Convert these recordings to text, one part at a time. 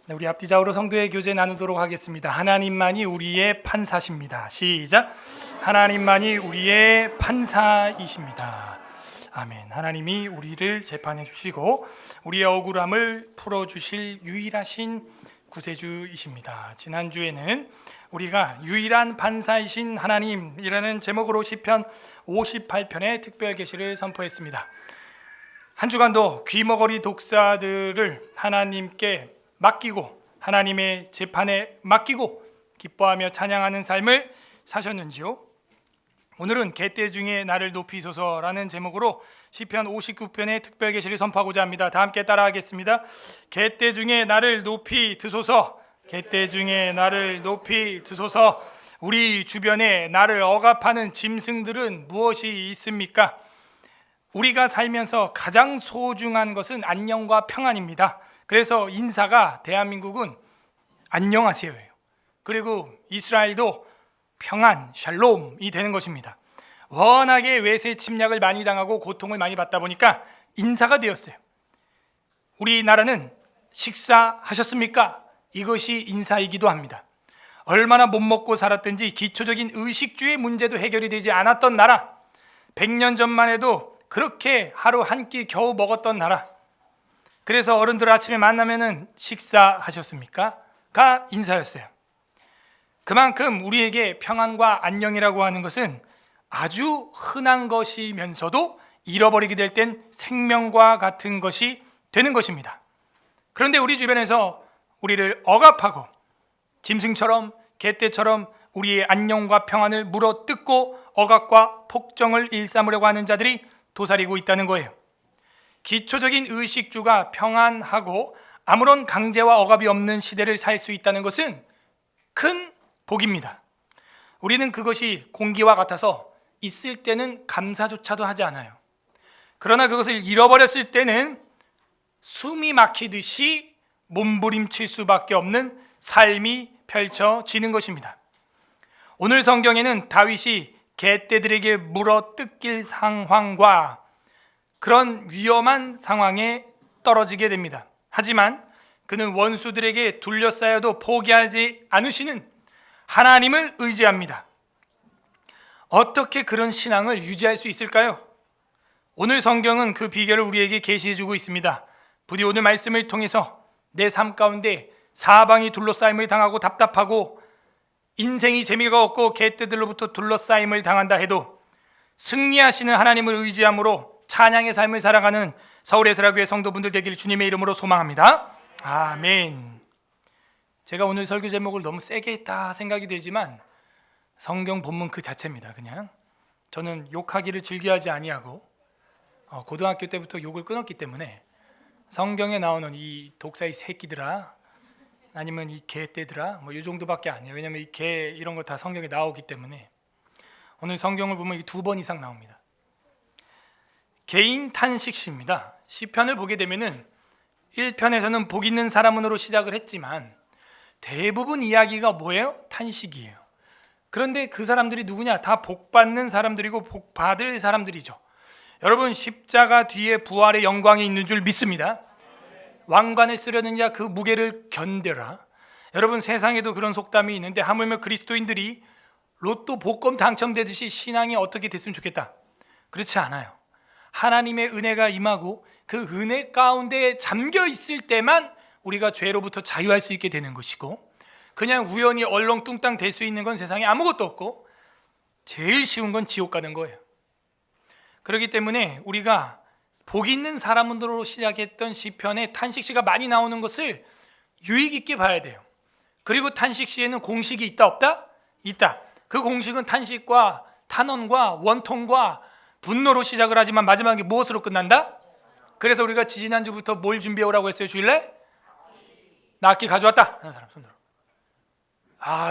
네, 우리 앞뒤좌우로 성도의 교제 나누도록 하겠습니다. 하나님만이 우리의 판사십니다. 시작. 하나님만이 우리의 판사이십니다. 아멘. 하나님이 우리를 재판해 주시고 우리의 억울함을 풀어 주실 유일하신 구세주이십니다. 지난주에는 우리가 유일한 판사이신 하나님이라는 제목으로 시편 58편의 특별 계시를 선포했습니다. 한 주간도 귀머거리 독사들을 하나님께 맡기고 하나님의 재판에 맡기고 기뻐하며 찬양하는 삶을 사셨는지요? 오늘은 개떼 중에 나를 높이소서라는 제목으로 시편 59편의 특별 계시를 선포하고자 합니다. 다 함께 따라하겠습니다. 개떼 중에 나를 높이 드소서. 개떼 중에 나를 높이 드소서. 우리 주변에 나를 억압하는 짐승들은 무엇이 있습니까? 우리가 살면서 가장 소중한 것은 안녕과 평안입니다. 그래서 인사가 대한민국은 안녕하세요예요. 그리고 이스라엘도 평안, 샬롬이 되는 것입니다. 워낙에 외세 침략을 많이 당하고 고통을 많이 받다 보니까 인사가 되었어요. 우리나라는 식사하셨습니까? 이것이 인사이기도 합니다. 얼마나 못 먹고 살았든지 기초적인 의식주의 문제도 해결이 되지 않았던 나라, 100년 전만 해도 그렇게 하루 한 끼 겨우 먹었던 나라. 그래서 어른들 아침에 만나면은 식사하셨습니까? 가 인사였어요. 그만큼 우리에게 평안과 안녕이라고 하는 것은 아주 흔한 것이면서도 잃어버리게 될 땐 생명과 같은 것이 되는 것입니다. 그런데 우리 주변에서 우리를 억압하고 짐승처럼 개떼처럼 우리의 안녕과 평안을 물어뜯고 억압과 폭정을 일삼으려고 하는 자들이 도사리고 있다는 거예요. 기초적인 의식주가 평안하고 아무런 강제와 억압이 없는 시대를 살 수 있다는 것은 큰 복입니다. 우리는 그것이 공기와 같아서 있을 때는 감사조차도 하지 않아요. 그러나 그것을 잃어버렸을 때는 숨이 막히듯이 몸부림칠 수밖에 없는 삶이 펼쳐지는 것입니다. 오늘 성경에는 다윗이 개떼들에게 물어뜯길 상황과 그런 위험한 상황에 떨어지게 됩니다. 하지만 그는 원수들에게 둘러싸여도 포기하지 않으시는 하나님을 의지합니다. 어떻게 그런 신앙을 유지할 수 있을까요? 오늘 성경은 그 비결을 우리에게 계시해주고 있습니다. 부디 오늘 말씀을 통해서 내 삶 가운데 사방이 둘러싸임을 당하고 답답하고 인생이 재미가 없고 개떼들로부터 둘러싸임을 당한다 해도 승리하시는 하나님을 의지함으로 찬양의 삶을 살아가는 서울에스라교회 성도분들 되기를 주님의 이름으로 소망합니다. 아멘. 제가 오늘 설교 제목을 너무 세게 했다 생각이 들지만 성경 본문 그 자체입니다. 그냥 저는 욕하기를 즐겨하지 아니하고 고등학교 때부터 욕을 끊었기 때문에 성경에 나오는 이 독사의 새끼들아 아니면 이 개떼들아 뭐 이 정도밖에 안 해요. 왜냐하면 이 개 이런 거 다 성경에 나오기 때문에 오늘 성경을 보면 2번 이상 나옵니다. 개인 탄식시입니다. 시편을 보게 되면은 1편에서는 복 있는 사람으로 시작을 했지만 대부분 이야기가 뭐예요? 탄식이에요. 그런데 그 사람들이 누구냐? 다 복 받는 사람들이고 복 받을 사람들이죠. 여러분 십자가 뒤에 부활의 영광이 있는 줄 믿습니다. 왕관을 쓰려는 자 그 무게를 견뎌라. 여러분 세상에도 그런 속담이 있는데 하물며 그리스도인들이 로또 복권 당첨되듯이 신앙이 어떻게 됐으면 좋겠다. 그렇지 않아요. 하나님의 은혜가 임하고 그 은혜 가운데 잠겨 있을 때만 우리가 죄로부터 자유할 수 있게 되는 것이고 그냥 우연히 얼렁뚱땅 될 수 있는 건 세상에 아무것도 없고 제일 쉬운 건 지옥 가는 거예요. 그렇기 때문에 우리가 복 있는 사람으로 시작했던 시편에 탄식시가 많이 나오는 것을 유익 있게 봐야 돼요. 그리고 탄식시에는 공식이 있다 없다? 있다. 그 공식은 탄식과 탄원과 원통과 분노로 시작을 하지만 마지막에 무엇으로 끝난다? 그래서 우리가 지지난주부터 뭘 준비해 오라고 했어요? 주일날? 나 악기 가져왔다 하는 사람 손 들어.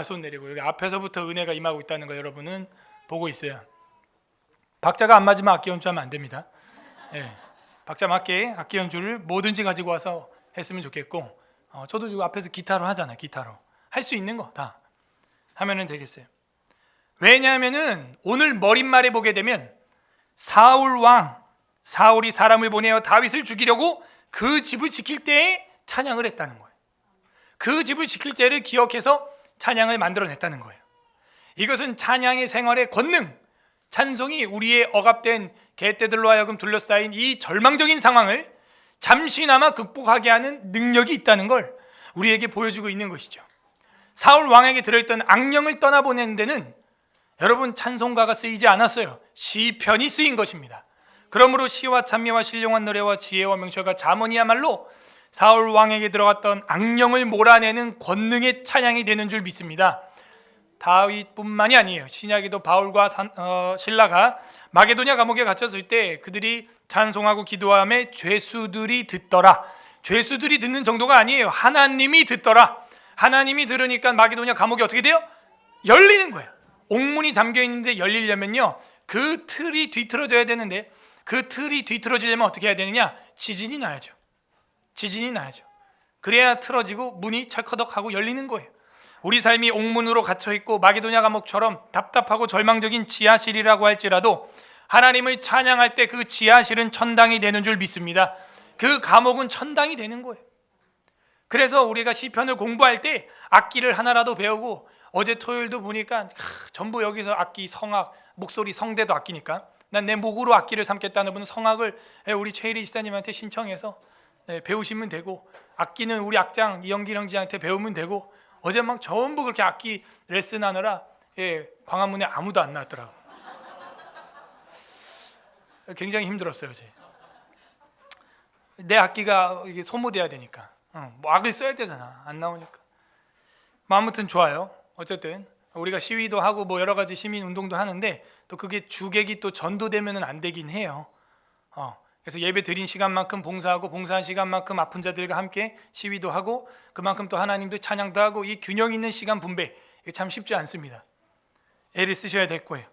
손 내리고 여기 앞에서부터 은혜가 임하고 있다는 거 여러분은 보고 있어요. 박자가 안 맞으면 악기 연주하면 안 됩니다. 박자 맞게 악기 연주를 뭐든지 가지고 와서 했으면 좋겠고 저도 지금 앞에서 기타로 하잖아요. 기타로 할 수 있는 거 다 하면은 되겠어요. 왜냐하면은 오늘 머릿말에 보게 되면 사울 왕, 사울이 사람을 보내어 다윗을 죽이려고 그 집을 지킬 때에 찬양을 했다는 거예요. 그 집을 지킬 때를 기억해서 찬양을 만들어냈다는 거예요. 이것은 찬양의 생활의 권능, 찬송이 우리의 억압된 개떼들로 하여금 둘러싸인 이 절망적인 상황을 잠시나마 극복하게 하는 능력이 있다는 걸 우리에게 보여주고 있는 것이죠. 사울 왕에게 들어있던 악령을 떠나보내는 데는 여러분 찬송가가 쓰이지 않았어요. 시편이 쓰인 것입니다. 그러므로 시와 찬미와 신령한 노래와 지혜와 명철과 잠언이야말로 사울 왕에게 들어갔던 악령을 몰아내는 권능의 찬양이 되는 줄 믿습니다. 다윗뿐만이 아니에요. 신약에도 바울과 실라가 마게도냐 감옥에 갇혔을 때 그들이 찬송하고 기도함에 죄수들이 듣더라. 죄수들이 듣는 정도가 아니에요. 하나님이 듣더라. 하나님이 들으니까 마게도냐 감옥이 어떻게 돼요? 열리는 거예요. 옥문이 잠겨 있는데 열리려면요, 그 틀이 뒤틀어져야 되는데 그 틀이 뒤틀어지려면 어떻게 해야 되느냐? 지진이 나야죠. 지진이 나야죠. 그래야 틀어지고 문이 철커덕하고 열리는 거예요. 우리 삶이 옥문으로 갇혀있고 마게도냐 감옥처럼 답답하고 절망적인 지하실이라고 할지라도 하나님을 찬양할 때 그 지하실은 천당이 되는 줄 믿습니다. 그 감옥은 천당이 되는 거예요. 그래서 우리가 시편을 공부할 때 악기를 하나라도 배우고, 어제 토요일도 보니까 전부 여기서 악기, 성악, 목소리, 성대도 악기니까 난 내 목으로 악기를 삼겠다는 분은 성악을 우리 최일희 지사님한테 신청해서 배우시면 되고, 악기는 우리 악장 이영길 형제한테 배우면 되고, 어제 막 전부 그렇게 악기 레슨하느라 광화문에 아무도 안 나왔더라고. 굉장히 힘들었어요. 어제 내 악기가 이게 소모돼야 되니까 뭐 악을 써야 되잖아. 안 나오니까. 아무튼 좋아요. 어쨌든 우리가 시위도 하고 뭐 여러 가지 시민 운동도 하는데 또 그게 주객이 또 전도되면은 안 되긴 해요. 그래서 예배 드린 시간만큼 봉사하고 봉사한 시간만큼 아픈 자들과 함께 시위도 하고 그만큼 또 하나님도 찬양도 하고, 이 균형 있는 시간 분배, 이게 참 쉽지 않습니다. 애를 쓰셔야 될 거예요.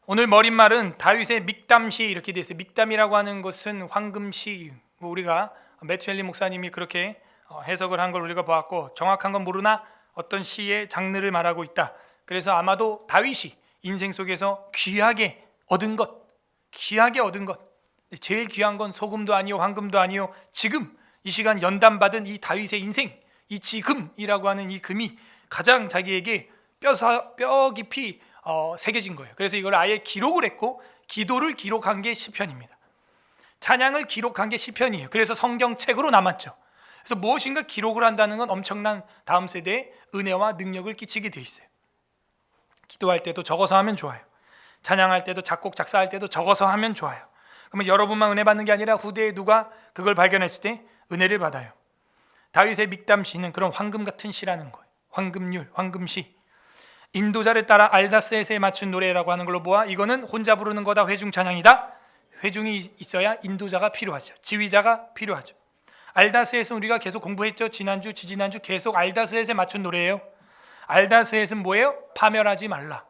오늘 머릿말은 다윗의 믹담시 이렇게 되어 있어요. 믹담이라고 하는 것은 황금시, 우리가 매튜엘리 목사님이 그렇게 해석을 한 걸 우리가 보았고, 정확한 건 모르나 어떤 시의 장르를 말하고 있다. 그래서 아마도 다윗이 인생 속에서 귀하게 얻은 것, 제일 귀한 건 소금도 아니요 황금도 아니요 지금 이 시간 연단받은 이 다윗의 인생, 이 지금이라고 하는 이 금이 가장 자기에게 뼈 깊이 새겨진 거예요. 그래서 이걸 아예 기록을 했고, 기도를 기록한 게 시편입니다. 찬양을 기록한 게 시편이에요. 그래서 성경책으로 남았죠. 그래서 무엇인가 기록을 한다는 건 엄청난 다음 세대에 은혜와 능력을 끼치게 돼 있어요. 기도할 때도 적어서 하면 좋아요. 찬양할 때도, 작곡 작사할 때도 적어서 하면 좋아요. 그러면 여러분만 은혜 받는 게 아니라 후대에 누가 그걸 발견했을 때 은혜를 받아요. 다윗의 믹담시는 그런 황금 같은 시라는 거예요. 황금률, 황금시. 인도자를 따라 알다스에서에 맞춘 노래라고 하는 걸로 보아 이거는 혼자 부르는 거다, 회중 찬양이다. 회중이 있어야 인도자가 필요하죠. 지휘자가 필요하죠. 알다스에서 우리가 계속 공부했죠. 지난주, 지지난주 계속 알다스에서에 맞춘 노래예요. 알다스에서는 뭐예요? 파멸하지 말라.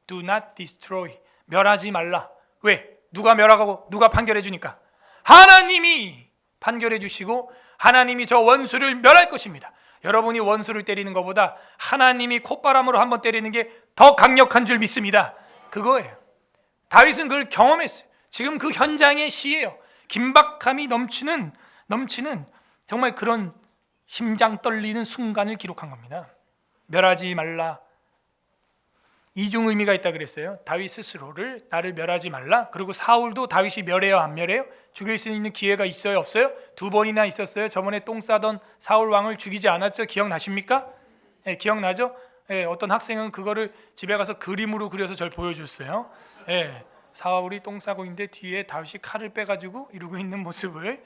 Do not destroy. 멸하지 말라. 왜? 누가 멸하고 누가 판결해 주니까? 하나님이 판결해 주시고 하나님이 저 원수를 멸할 것입니다. 여러분이 원수를 때리는 것보다 하나님이 콧바람으로 한번 때리는 게 더 강력한 줄 믿습니다. 그거예요. 다윗은 그걸 경험했어요. 지금 그 현장의 시예요. 긴박함이 넘치는 정말 그런 심장 떨리는 순간을 기록한 겁니다. 멸하지 말라. 이중 의미가 있다 그랬어요. 다윗 스스로를 나를 멸하지 말라. 그리고 사울도 다윗이 멸해요, 안 멸해요? 죽일 수 있는 기회가 있어요, 없어요? 2번이나 있었어요. 저번에 똥 싸던 사울 왕을 죽이지 않았죠? 기억나십니까? 기억나죠? 어떤 학생은 그거를 집에 가서 그림으로 그려서 절 보여줬어요. 사울이 똥 싸고 있는데 뒤에 다윗이 칼을 빼가지고 이러고 있는 모습을.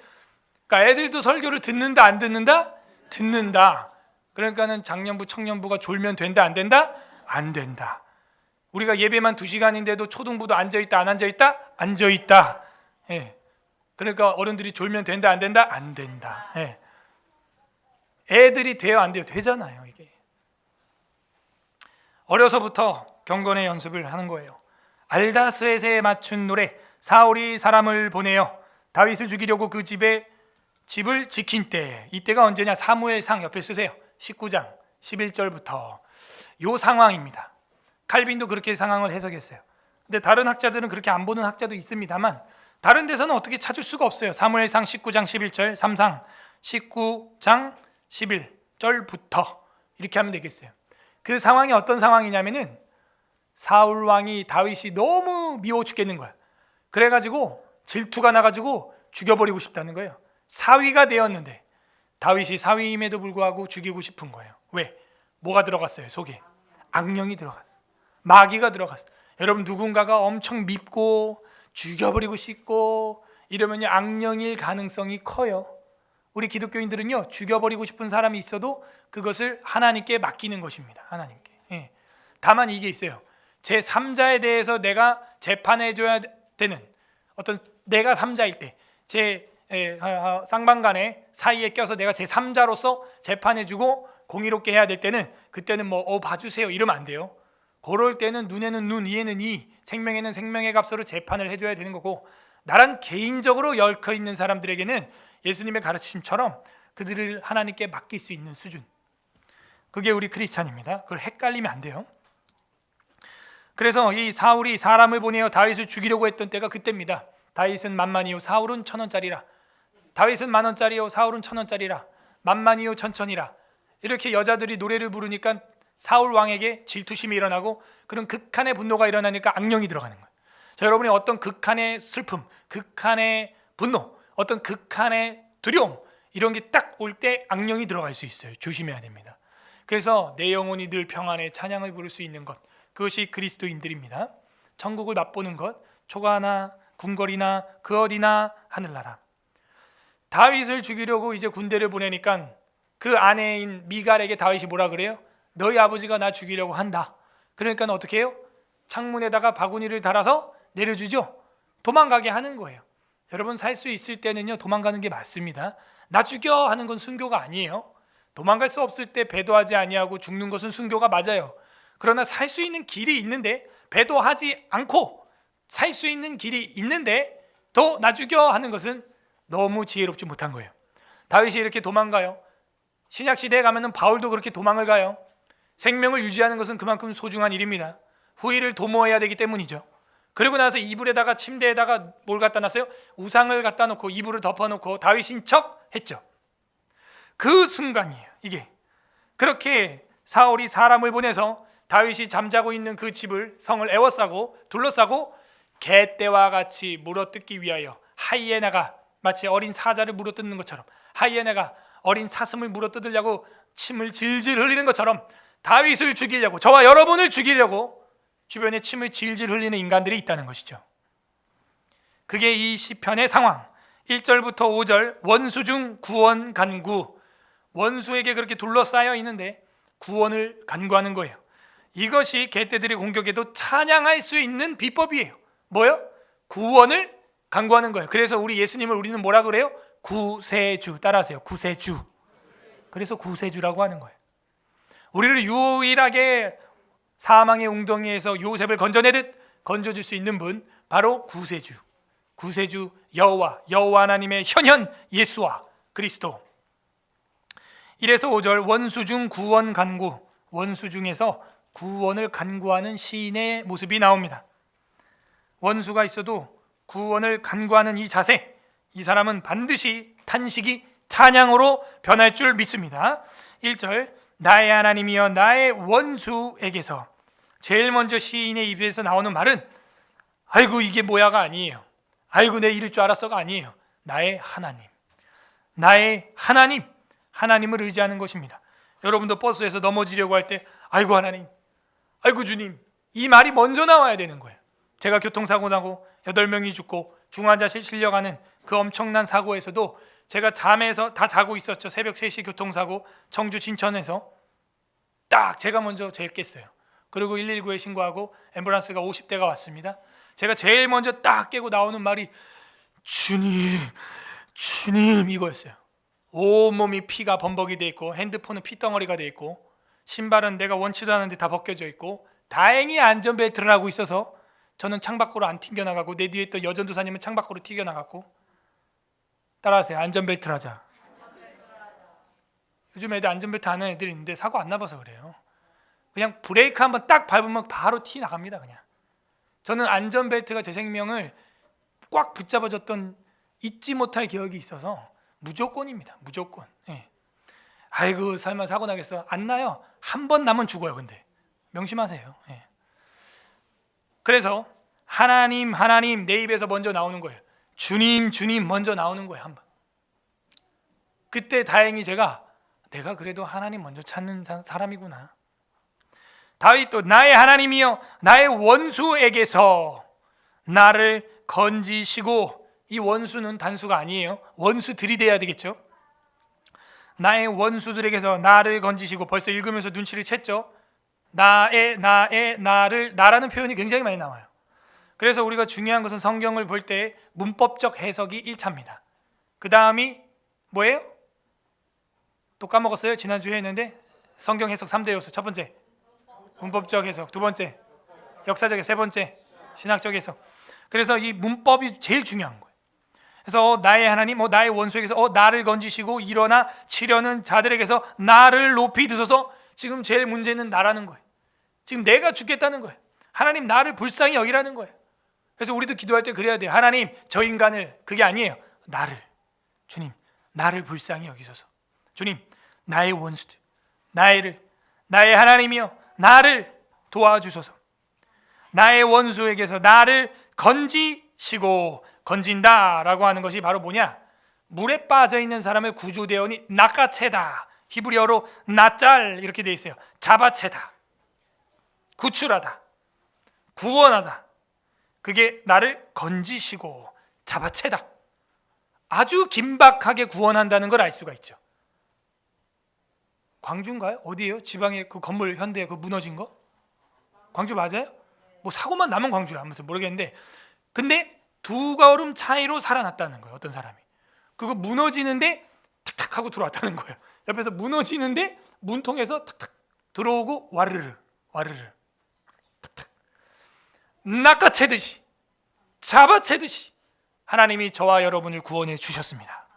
그러니까 애들도 설교를 듣는다, 안 듣는다? 듣는다. 그러니까는 장년부, 청년부가 졸면 된다, 안 된다? 안 된다. 우리가 예배만 2시간인데도 초등부도 앉아있다, 안 앉아있다? 앉아있다. 그러니까 어른들이 졸면 된다, 안 된다? 안 된다. 애들이 돼요, 안 돼요? 되잖아요. 이게 어려서부터 경건의 연습을 하는 거예요. 알다스에서에 맞춘 노래. 사울이 사람을 보내요. 다윗을 죽이려고 그 집을 지킨 때, 이때가 언제냐? 사무엘상 옆에 쓰세요. 19장 11절부터 요 상황입니다. 칼빈도 그렇게 상황을 해석했어요. 근데 다른 학자들은 그렇게 안 보는 학자도 있습니다만 다른 데서는 어떻게 찾을 수가 없어요. 사무엘상 19장 11절, 3상 19장 11 6절부터 이렇게 하면 되겠어요. 그 상황이 어떤 상황이냐면은 사울 왕이 다윗이 너무 미워 죽겠는 거야. 그래가지고 질투가 나가지고 죽여버리고 싶다는 거예요. 사위가 되었는데 다윗이 사위임에도 불구하고 죽이고 싶은 거예요. 왜? 뭐가 들어갔어요? 속에 악령이 들어갔어. 마귀가 들어갔어. 여러분, 누군가가 엄청 밉고 죽여버리고 싶고 이러면 악령일 가능성이 커요. 우리 기독교인들은요, 죽여버리고 싶은 사람이 있어도 그것을 하나님께 맡기는 것입니다. 하나님께. 예. 다만 이게 있어요. 제 3자에 대해서 내가 재판해줘야 되는, 어떤 내가 3자일 때 제 쌍방간의 사이에 껴서 내가 제 3자로서 재판해주고 공의롭게 해야 될 때는, 그때는 뭐 봐주세요 이러면 안 돼요. 그럴 때는 눈에는 눈, 이에는 이, 생명에는 생명의 값으로 재판을 해줘야 되는 거고, 나란 개인적으로 얽혀 있는 사람들에게는 예수님의 가르침처럼 그들을 하나님께 맡길 수 있는 수준, 그게 우리 크리스찬입니다. 그걸 헷갈리면 안 돼요. 그래서 이 사울이 사람을 보내어 다윗을 죽이려고 했던 때가 그때입니다. 다윗은 만만이요 사울은 1,000원짜리라. 다윗은 10,000원짜리요 사울은 1,000원짜리라. 만만이요 천천이라. 이렇게 여자들이 노래를 부르니까 사울 왕에게 질투심이 일어나고 그런 극한의 분노가 일어나니까 악령이 들어가는 거예요. 자, 여러분이 어떤 극한의 슬픔, 극한의 분노, 어떤 극한의 두려움, 이런 게 딱 올 때 악령이 들어갈 수 있어요. 조심해야 됩니다. 그래서 내 영혼이 늘 평안에 찬양을 부를 수 있는 것, 그것이 그리스도인들입니다. 천국을 맛보는 것, 초가나 궁궐이나 그 어디나 하늘나라. 다윗을 죽이려고 이제 군대를 보내니까 그 아내인 미갈에게 다윗이 뭐라 그래요? 너희 아버지가 나 죽이려고 한다. 그러니까 어떻게 해요? 창문에다가 바구니를 달아서 내려주죠. 도망가게 하는 거예요. 여러분, 살 수 있을 때는요 도망가는 게 맞습니다. 나 죽여 하는 건 순교가 아니에요. 도망갈 수 없을 때 배도하지 아니하고 죽는 것은 순교가 맞아요. 그러나 살 수 있는 길이 있는데 배도하지 않고 살 수 있는 길이 있는데 더 나 죽여 하는 것은 너무 지혜롭지 못한 거예요. 다윗이 이렇게 도망가요. 신약시대에 가면은 바울도 그렇게 도망을 가요. 생명을 유지하는 것은 그만큼 소중한 일입니다. 후일을 도모해야 되기 때문이죠. 그리고 나서 이불에다가 침대에다가 뭘 갖다 놨어요? 우상을 갖다 놓고 이불을 덮어놓고 다윗인 척 했죠. 그 순간이에요. 이게 그렇게 사울이 사람을 보내서 다윗이 잠자고 있는 그 집을, 성을 에워싸고 둘러싸고 개떼와 같이 물어뜯기 위하여, 하이에나가 마치 어린 사자를 물어뜯는 것처럼, 하이에나가 어린 사슴을 물어뜯으려고 침을 질질 흘리는 것처럼 다윗을 죽이려고, 저와 여러분을 죽이려고 주변에 침을 질질 흘리는 인간들이 있다는 것이죠. 그게 이 시편의 상황. 1절부터 5절, 원수 중 구원 간구. 원수에게 그렇게 둘러싸여 있는데 구원을 간구하는 거예요. 이것이 개떼들의 공격에도 찬양할 수 있는 비법이에요. 뭐요? 구원을 간구하는 거예요. 그래서 우리 예수님을 우리는 뭐라 그래요? 구세주. 따라하세요. 구세주. 그래서 구세주라고 하는 거예요. 우리를 유일하게 사망의 웅덩이에서 요셉을 건져내듯 건져줄 수 있는 분, 바로 구세주. 구세주 여호와 하나님의 현현 예수와 그리스도. 1에서 5절, 원수 중 구원 간구. 원수 중에서 구원을 간구하는 시인의 모습이 나옵니다. 원수가 있어도 구원을 간구하는 이 자세, 이 사람은 반드시 탄식이 찬양으로 변할 줄 믿습니다. 1절, 나의 하나님이여 나의 원수에게서. 제일 먼저 시인의 입에서 나오는 말은 아이고 이게 뭐야가 아니에요. 아이고 내 이럴 줄 알았어가 아니에요. 나의 하나님, 나의 하나님, 하나님을 의지하는 것입니다. 여러분도 버스에서 넘어지려고 할 때 아이고 하나님, 아이고 주님, 이 말이 먼저 나와야 되는 거예요. 제가 교통사고 나고 8명이 죽고 중환자실 실려가는 그 엄청난 사고에서도 제가 잠에서 다 자고 있었죠. 새벽 3시 교통사고, 청주 진천에서 딱 제가 먼저 제일 깼어요. 그리고 119에 신고하고 앰뷸런스가 50대가 왔습니다. 제가 제일 먼저 딱 깨고 나오는 말이 주님, 주님 이거였어요. 온몸이 피가 범벅이 돼 있고, 핸드폰은 피덩어리가 돼 있고, 신발은 내가 원치도 않은데 다 벗겨져 있고, 다행히 안전벨트를 하고 있어서 저는 창밖으로 안 튕겨나가고 내 뒤에 있던 여전도사님은 창밖으로 튀겨나갔고. 따라하세요. 안전벨트를 하자. 요즘 애들 안전벨트 안 하는 애들이 있는데 사고 안 나봐서 그래요. 그냥 브레이크 한번 딱 밟으면 바로 튀 나갑니다. 그냥. 저는 안전벨트가 제 생명을 꽉 붙잡아줬던 잊지 못할 기억이 있어서 무조건입니다. 무조건. 예. 아이고 설마 사고 나겠어? 안 나요. 한 번 나면 죽어요. 근데 명심하세요. 예. 그래서 하나님 하나님 내 입에서 먼저 나오는 거예요. 주님 주님 먼저 나오는 거예요. 한 번. 그때 다행히 내가 그래도 하나님 먼저 찾는 사람이구나. 다윗도 나의 하나님이여 나의 원수에게서 나를 건지시고, 이 원수는 단수가 아니에요. 원수들이 돼야 되겠죠. 나의 원수들에게서 나를 건지시고, 벌써 읽으면서 눈치를 챘죠. 나를, 나라는 표현이 굉장히 많이 나와요. 그래서 우리가 중요한 것은 성경을 볼 때 문법적 해석이 1차입니다. 그 다음이 뭐예요? 또 까먹었어요. 지난주에 했는데 성경 해석 3대 요소. 첫 번째 문법적 해석, 두 번째 역사적 해석, 세 번째 신학적 해석. 그래서 이 문법이 제일 중요한 거예요. 그래서 나의 하나님, 나의 원수에게서 나를 건지시고 일어나 치려는 자들에게서 나를 높이 드소서. 지금 제일 문제는 나라는 거예요. 지금 내가 죽겠다는 거예요. 하나님 나를 불쌍히 여기라는 거예요. 그래서 우리도 기도할 때 그래야 돼요. 하나님 저 인간을, 그게 아니에요. 나를, 주님 나를 불쌍히 여기소서. 주님 나의 원수들, 나의 하나님이여 나를 도와주소서. 나의 원수에게서 나를 건지시고, 건진다라고 하는 것이 바로 뭐냐? 물에 빠져 있는 사람의 구조대원이 낚아채다, 히브리어로 나짤 이렇게 돼 있어요. 잡아채다, 구출하다, 구원하다. 그게 나를 건지시고 잡아채다. 아주 긴박하게 구원한다는 걸 알 수가 있죠. 광주인가요? 어디예요? 지방에 그 건물 현대 그 무너진 거? 광주 맞아요? 뭐 사고만 나면 광주야. 아무튼 모르겠는데, 근데 두 걸음 차이로 살아났다는 거예요. 어떤 사람이 그거 무너지는데 탁탁 하고 들어왔다는 거예요. 옆에서 무너지는데 문통에서 탁탁 들어오고 와르르 탁탁 낚아채듯이 잡아채듯이 하나님이 저와 여러분을 구원해 주셨습니다.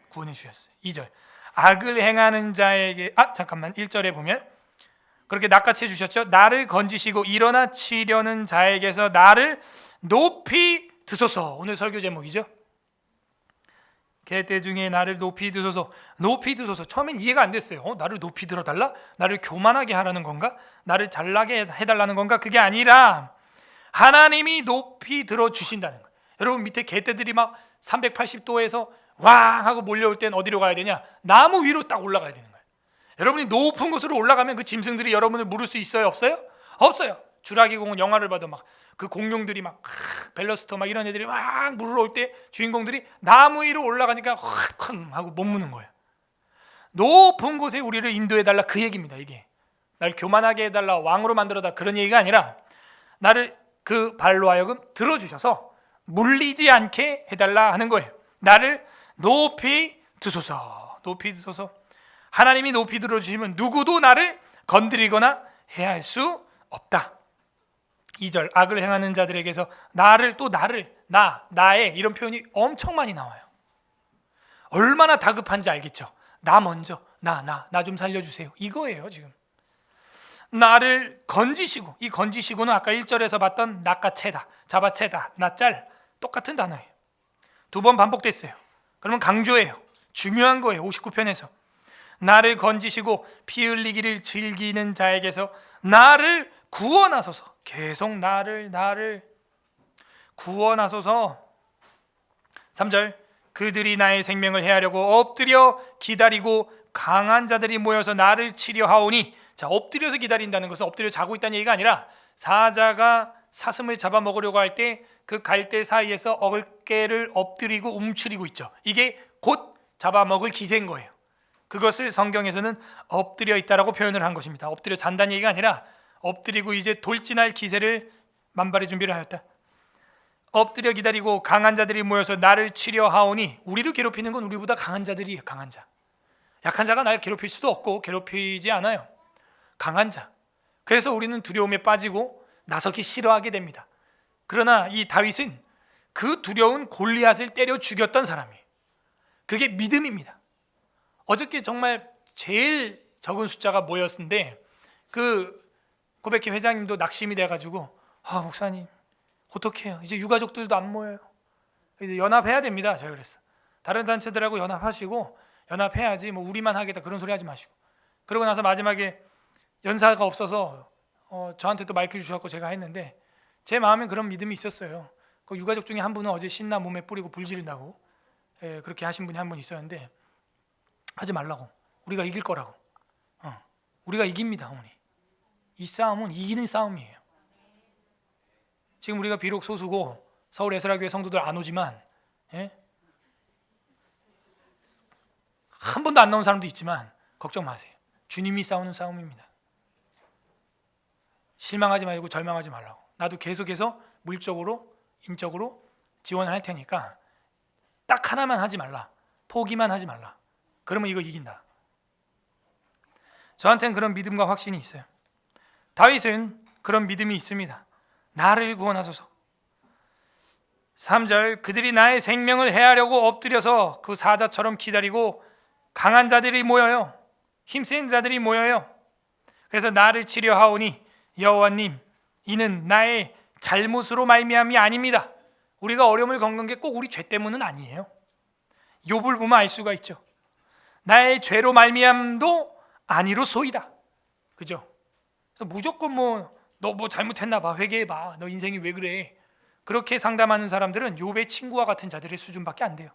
구원해 주셨어요. 2절 악을 행하는 자에게, 잠깐만 1절에 보면 그렇게 낚아채 주셨죠. 나를 건지시고 일어나 치려는 자에게서 나를 높이 드소서. 오늘 설교 제목이죠. 계대 중에 나를 높이 드소서. 높이 드소서. 처음엔 이해가 안 됐어요. 나를 높이 들어달라? 나를 교만하게 하라는 건가? 나를 잘나게 해달라는 건가? 그게 아니라 하나님이 높이 들어주신다는 거예요. 여러분 밑에 개떼들이 막 380도에서 왕 하고 몰려올 땐 어디로 가야 되냐? 나무 위로 딱 올라가야 되는 거예요. 여러분이 높은 곳으로 올라가면 그 짐승들이 여러분을 물을 수 있어요? 없어요? 없어요. 주라기 공원 영화를 봐도 막 그 공룡들이 막 벨러스터 막 이런 애들이 막 물으러 올 때 주인공들이 나무 위로 올라가니까 확 하고 못 무는 거예요. 높은 곳에 우리를 인도해달라, 그 얘기입니다. 이게 날 교만하게 해달라, 왕으로 만들어달라, 그런 얘기가 아니라 나를 그 발로 하여금 들어주셔서 물리지 않게 해달라 하는 거예요. 나를 높이 드소서. 높이 드소서. 하나님이 높이 들어주시면 누구도 나를 건드리거나 해할 수 없다. 2절 악을 행하는 자들에게서 나를, 또 나를, 나의 이런 표현이 엄청 많이 나와요. 얼마나 다급한지 알겠죠? 나 먼저, 나 좀 살려주세요. 이거예요 지금. 나를 건지시고, 이 건지시고는 아까 1절에서 봤던 낚아채다, 잡아채다, 나짤 똑같은 단어예요. 두 번 반복됐어요. 그러면 강조예요. 중요한 거예요. 59편에서 나를 건지시고 피 흘리기를 즐기는 자에게서 나를 구원하소서. 계속 나를 구원하소서. 3절 그들이 나의 생명을 해하려고 엎드려 기다리고 강한 자들이 모여서 나를 치려 하오니. 자, 엎드려서 기다린다는 것은 엎드려 자고 있다는 얘기가 아니라 사자가 사슴을 잡아먹으려고 할 때 그 갈대 사이에서 어깨를 엎드리고 움츠리고 있죠. 이게 곧 잡아먹을 기세인 거예요. 그것을 성경에서는 엎드려 있다라고 표현을 한 것입니다. 엎드려 잔다는 얘기가 아니라 엎드리고 이제 돌진할 기세를 만발의 준비를 하였다. 엎드려 기다리고 강한 자들이 모여서 나를 치려 하오니. 우리를 괴롭히는 건 우리보다 강한 자들이에요. 강한 자. 약한 자가 나를 괴롭힐 수도 없고 괴롭히지 않아요. 강한 자. 그래서 우리는 두려움에 빠지고 나서기 싫어하게 됩니다. 그러나 이 다윗은 그 두려운 골리앗을 때려 죽였던 사람이에요. 그게 믿음입니다. 어저께 정말 제일 적은 숫자가 모였는데 그 고백회 회장님도 낙심이 돼가지고 목사님 어떡해요? 이제 유가족들도 안 모여요. 이제 연합해야 됩니다. 제가 그랬어. 다른 단체들하고 연합하시고 연합해야지 뭐 우리만 하겠다 그런 소리 하지 마시고. 그러고 나서 마지막에 연사가 없어서 저한테 또 마이크 주셔서 제가 했는데 제 마음엔 그런 믿음이 있었어요. 그 유가족 중에 한 분은 어제 신나 몸에 뿌리고 불 지른다고 그렇게 하신 분이 한 분 있었는데 하지 말라고. 우리가 이길 거라고. 우리가 이깁니다, 어머니. 이 싸움은 이기는 싸움이에요. 지금 우리가 비록 소수고 서울 에스라교회 성도들 안 오지만 한 번도 안 나온 사람도 있지만 걱정 마세요. 주님이 싸우는 싸움입니다. 실망하지 말고 절망하지 말라고. 나도 계속해서 물적으로 인적으로 지원을 할 테니까 딱 하나만 하지 말라. 포기만 하지 말라. 그러면 이거 이긴다. 저한테는 그런 믿음과 확신이 있어요. 다윗은 그런 믿음이 있습니다. 나를 구원하소서. 3절 그들이 나의 생명을 해하려고 엎드려서 그 사자처럼 기다리고 강한 자들이 모여요. 힘센 자들이 모여요. 그래서 나를 치려하오니 여호와님 이는 나의 잘못으로 말미암이 아닙니다. 우리가 어려움을 겪는 게 꼭 우리 죄 때문은 아니에요. 욥을 보면 알 수가 있죠. 나의 죄로 말미암도 아니로소이다. 그죠? 그래서 무조건 너 뭐 잘못했나 봐, 회개해봐, 너 인생이 왜 그래, 그렇게 상담하는 사람들은 욥의 친구와 같은 자들의 수준밖에 안 돼요.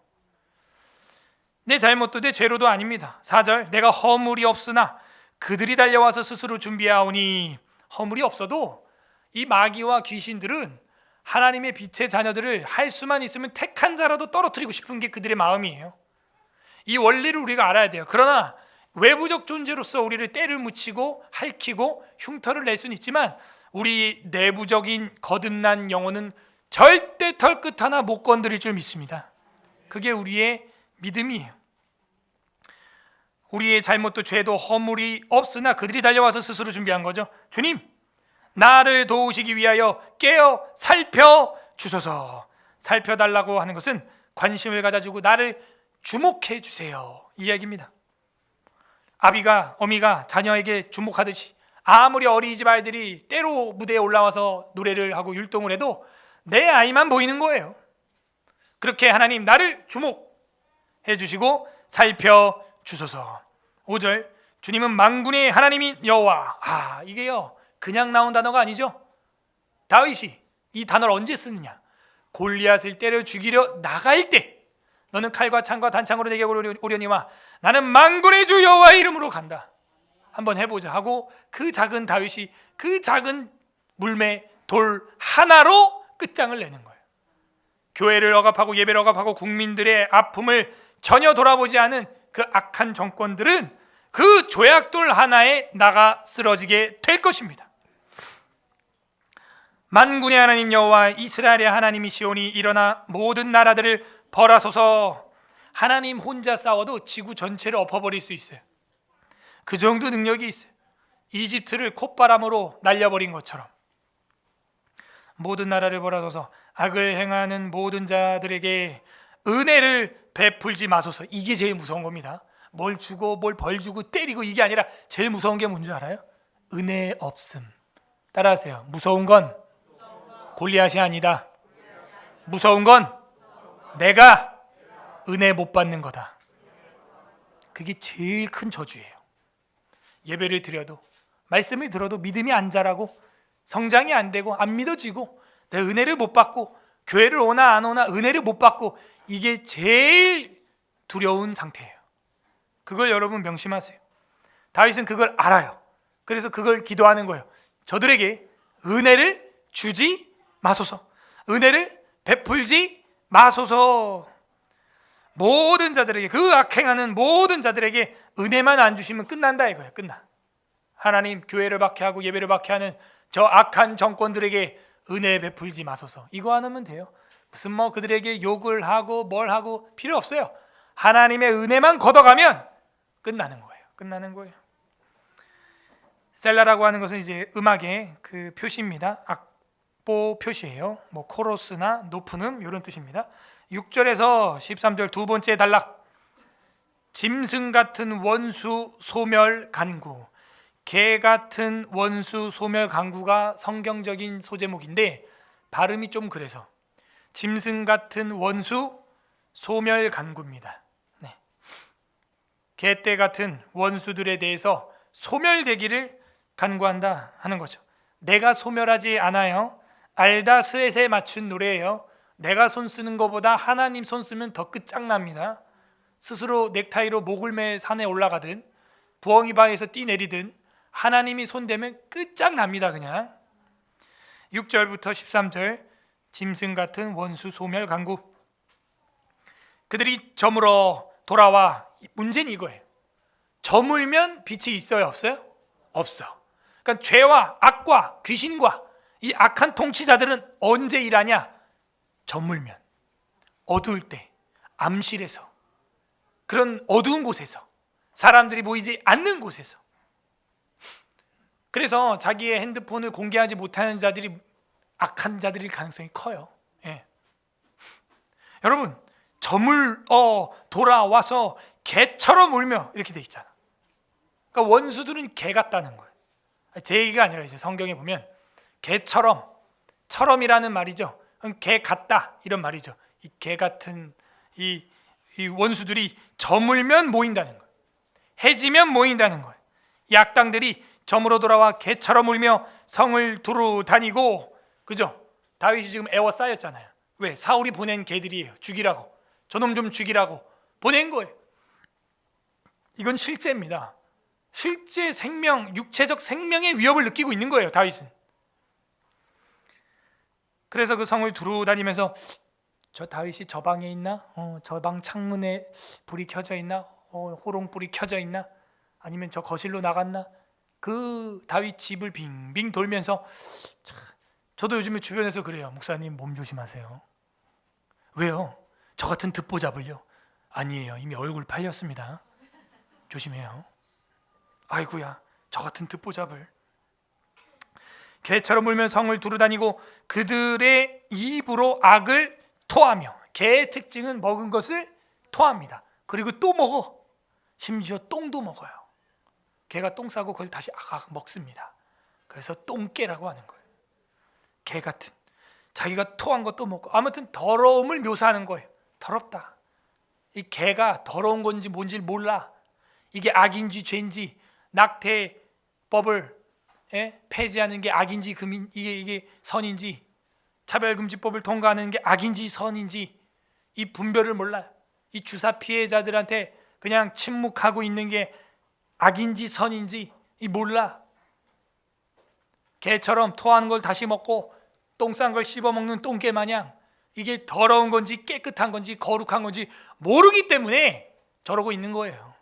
내 잘못도 내 죄로도 아닙니다. 4절 내가 허물이 없으나 그들이 달려와서 스스로 준비하오니. 허물이 없어도 이 마귀와 귀신들은 하나님의 빛의 자녀들을 할 수만 있으면 택한 자라도 떨어뜨리고 싶은 게 그들의 마음이에요. 이 원리를 우리가 알아야 돼요. 그러나 외부적 존재로서 우리를 때를 묻히고 핥히고 흉터를 낼 수는 있지만 우리 내부적인 거듭난 영혼은 절대 털끝 하나 못 건드릴 줄 믿습니다. 그게 우리의 믿음이에요. 우리의 잘못도 죄도 허물이 없으나 그들이 달려와서 스스로 준비한 거죠. 주님, 나를 도우시기 위하여 깨어 살펴주소서. 살펴달라고 하는 것은 관심을 가져주고 나를 주목해 주세요, 이 이야기입니다. 아비가 어미가 자녀에게 주목하듯이 아무리 어린이집 아이들이 때로 무대에 올라와서 노래를 하고 율동을 해도 내 아이만 보이는 거예요. 그렇게 하나님 나를 주목해 주시고 살펴주소서. 5절 주님은 만군의 하나님인 여호와. 이게요 그냥 나온 단어가 아니죠. 다윗이 이 단어를 언제 쓰느냐? 골리앗을 때려 죽이려 나갈 때 너는 칼과 창과 단창으로 내게 오려니와 나는 만군의 주 여호와의 이름으로 간다. 한번 해보자 하고 그 작은 다윗이 그 작은 물매 돌 하나로 끝장을 내는 거예요. 교회를 억압하고 예배를 억압하고 국민들의 아픔을 전혀 돌아보지 않은 그 악한 정권들은 그 조약돌 하나에 나가 쓰러지게 될 것입니다. 만군의 하나님 여호와 이스라엘의 하나님이시오니 일어나 모든 나라들을 벌하소서. 하나님 혼자 싸워도 지구 전체를 엎어버릴 수 있어요. 그 정도 능력이 있어요. 이집트를 콧바람으로 날려버린 것처럼. 모든 나라를 벌하소서. 악을 행하는 모든 자들에게 은혜를 베풀지 마소서. 이게 제일 무서운 겁니다. 뭘 주고 뭘 벌 주고 때리고 이게 아니라 제일 무서운 게 뭔지 알아요? 은혜 없음. 따라하세요. 무서운 건 골리앗이 아니다. 무서운 건 내가 은혜 못 받는 거다. 그게 제일 큰 저주예요. 예배를 드려도 말씀을 들어도 믿음이 안 자라고 성장이 안 되고 안 믿어지고 내 은혜를 못 받고 교회를 오나 안 오나 은혜를 못 받고 이게 제일 두려운 상태예요. 그걸 여러분 명심하세요. 다윗은 그걸 알아요. 그래서 그걸 기도하는 거예요. 저들에게 은혜를 주지 마소서. 은혜를 베풀지 마소서. 모든 자들에게 그 악행하는 모든 자들에게 은혜만 안 주시면 끝난다 이거예요. 끝나. 하나님 교회를 박해하고 예배를 박해하는 저 악한 정권들에게 은혜 베풀지 마소서. 이거 안 하면 돼요. 무슨 그들에게 욕을 하고 뭘 하고 필요 없어요. 하나님의 은혜만 걷어가면 끝나는 거예요. 끝나는 거예요. 셀라라고 하는 것은 이제 음악의 그 표시입니다. 악보 표시예요. 코러스나 높은 이런 뜻입니다. 6절에서 13절 두 번째 단락. 짐승 같은 원수 소멸 간구. 개 같은 원수 소멸 간구가 성경적인 소제목인데 발음이 좀 그래서 짐승 같은 원수 소멸 간구입니다. 네. 개떼 같은 원수들에 대해서 소멸되기를 간구한다 하는 거죠. 내가 소멸하지 않아요. 알다 스엣에 맞춘 노래예요. 내가 손 쓰는 것보다 하나님 손 쓰면 더 끝장납니다. 스스로 넥타이로 목을 매 산에 올라가든 부엉이 바위에서 뛰내리든 하나님이 손대면 끝장납니다. 그냥 6절부터 13절 짐승 같은 원수 소멸 간구. 그들이 저물어 돌아와. 문제는 이거예요. 저물면 빛이 있어요, 없어요? 없어. 그러니까 죄와 악과 귀신과 이 악한 통치자들은 언제 일하냐? 저물면, 어두울 때, 암실에서, 그런 어두운 곳에서, 사람들이 보이지 않는 곳에서. 그래서 자기의 핸드폰을 공개하지 못하는 자들이 악한 자들일 가능성이 커요. 예. 여러분, 저물어 돌아와서 개처럼 울며 이렇게 돼 있잖아. 그러니까 원수들은 개 같다는 거예요. 제 얘기가 아니라 이제 성경에 보면 개처럼, 처럼이라는 말이죠. 개 같다 이런 말이죠. 이 개 같은 이 원수들이 저물면 모인다는 거예요. 해지면 모인다는 거예요. 이 악당들이 저물어 돌아와 개처럼 울며 성을 두루 다니고, 그죠? 다윗이 지금 애워싸였잖아요. 왜? 사울이 보낸 개들이에요. 죽이라고. 저놈 좀 죽이라고 보낸 거예요. 이건 실제입니다. 실제 생명, 육체적 생명의 위협을 느끼고 있는 거예요, 다윗은. 그래서 그 성을 두루 다니면서 저 다윗이 저 방에 있나? 저 방 창문에 불이 켜져 있나? 호롱불이 켜져 있나? 아니면 저 거실로 나갔나? 그 다윗 집을 빙빙 돌면서, 저도 요즘에 주변에서 그래요. 목사님 몸 조심하세요. 왜요? 저 같은 듣보잡을요? 아니에요. 이미 얼굴 팔렸습니다. 조심해요. 아이고야, 저 같은 듣보잡을. 개처럼 울면 성을 두루 다니고 그들의 입으로 악을 토하며. 개의 특징은 먹은 것을 토합니다. 그리고 또 먹어. 심지어 똥도 먹어요. 개가 똥 싸고 그걸 다시 악악 먹습니다. 그래서 똥개라고 하는 거예요. 개 같은, 자기가 토한 것도 먹고, 아무튼 더러움을 묘사하는 거예요. 더럽다. 이 개가 더러운 건지 뭔지 몰라. 이게 악인지 죄인지, 낙태법을 폐지하는 게 악인지 금인, 이게 선인지, 차별금지법을 통과하는 게 악인지 선인지 이 분별을 몰라요. 이 주사 피해자들한테 그냥 침묵하고 있는 게 악인지 선인지 이 몰라. 개처럼 토하는 걸 다시 먹고 똥 싼 걸 씹어 먹는 똥개 마냥 이게 더러운 건지 깨끗한 건지 거룩한 건지 모르기 때문에 저러고 있는 거예요.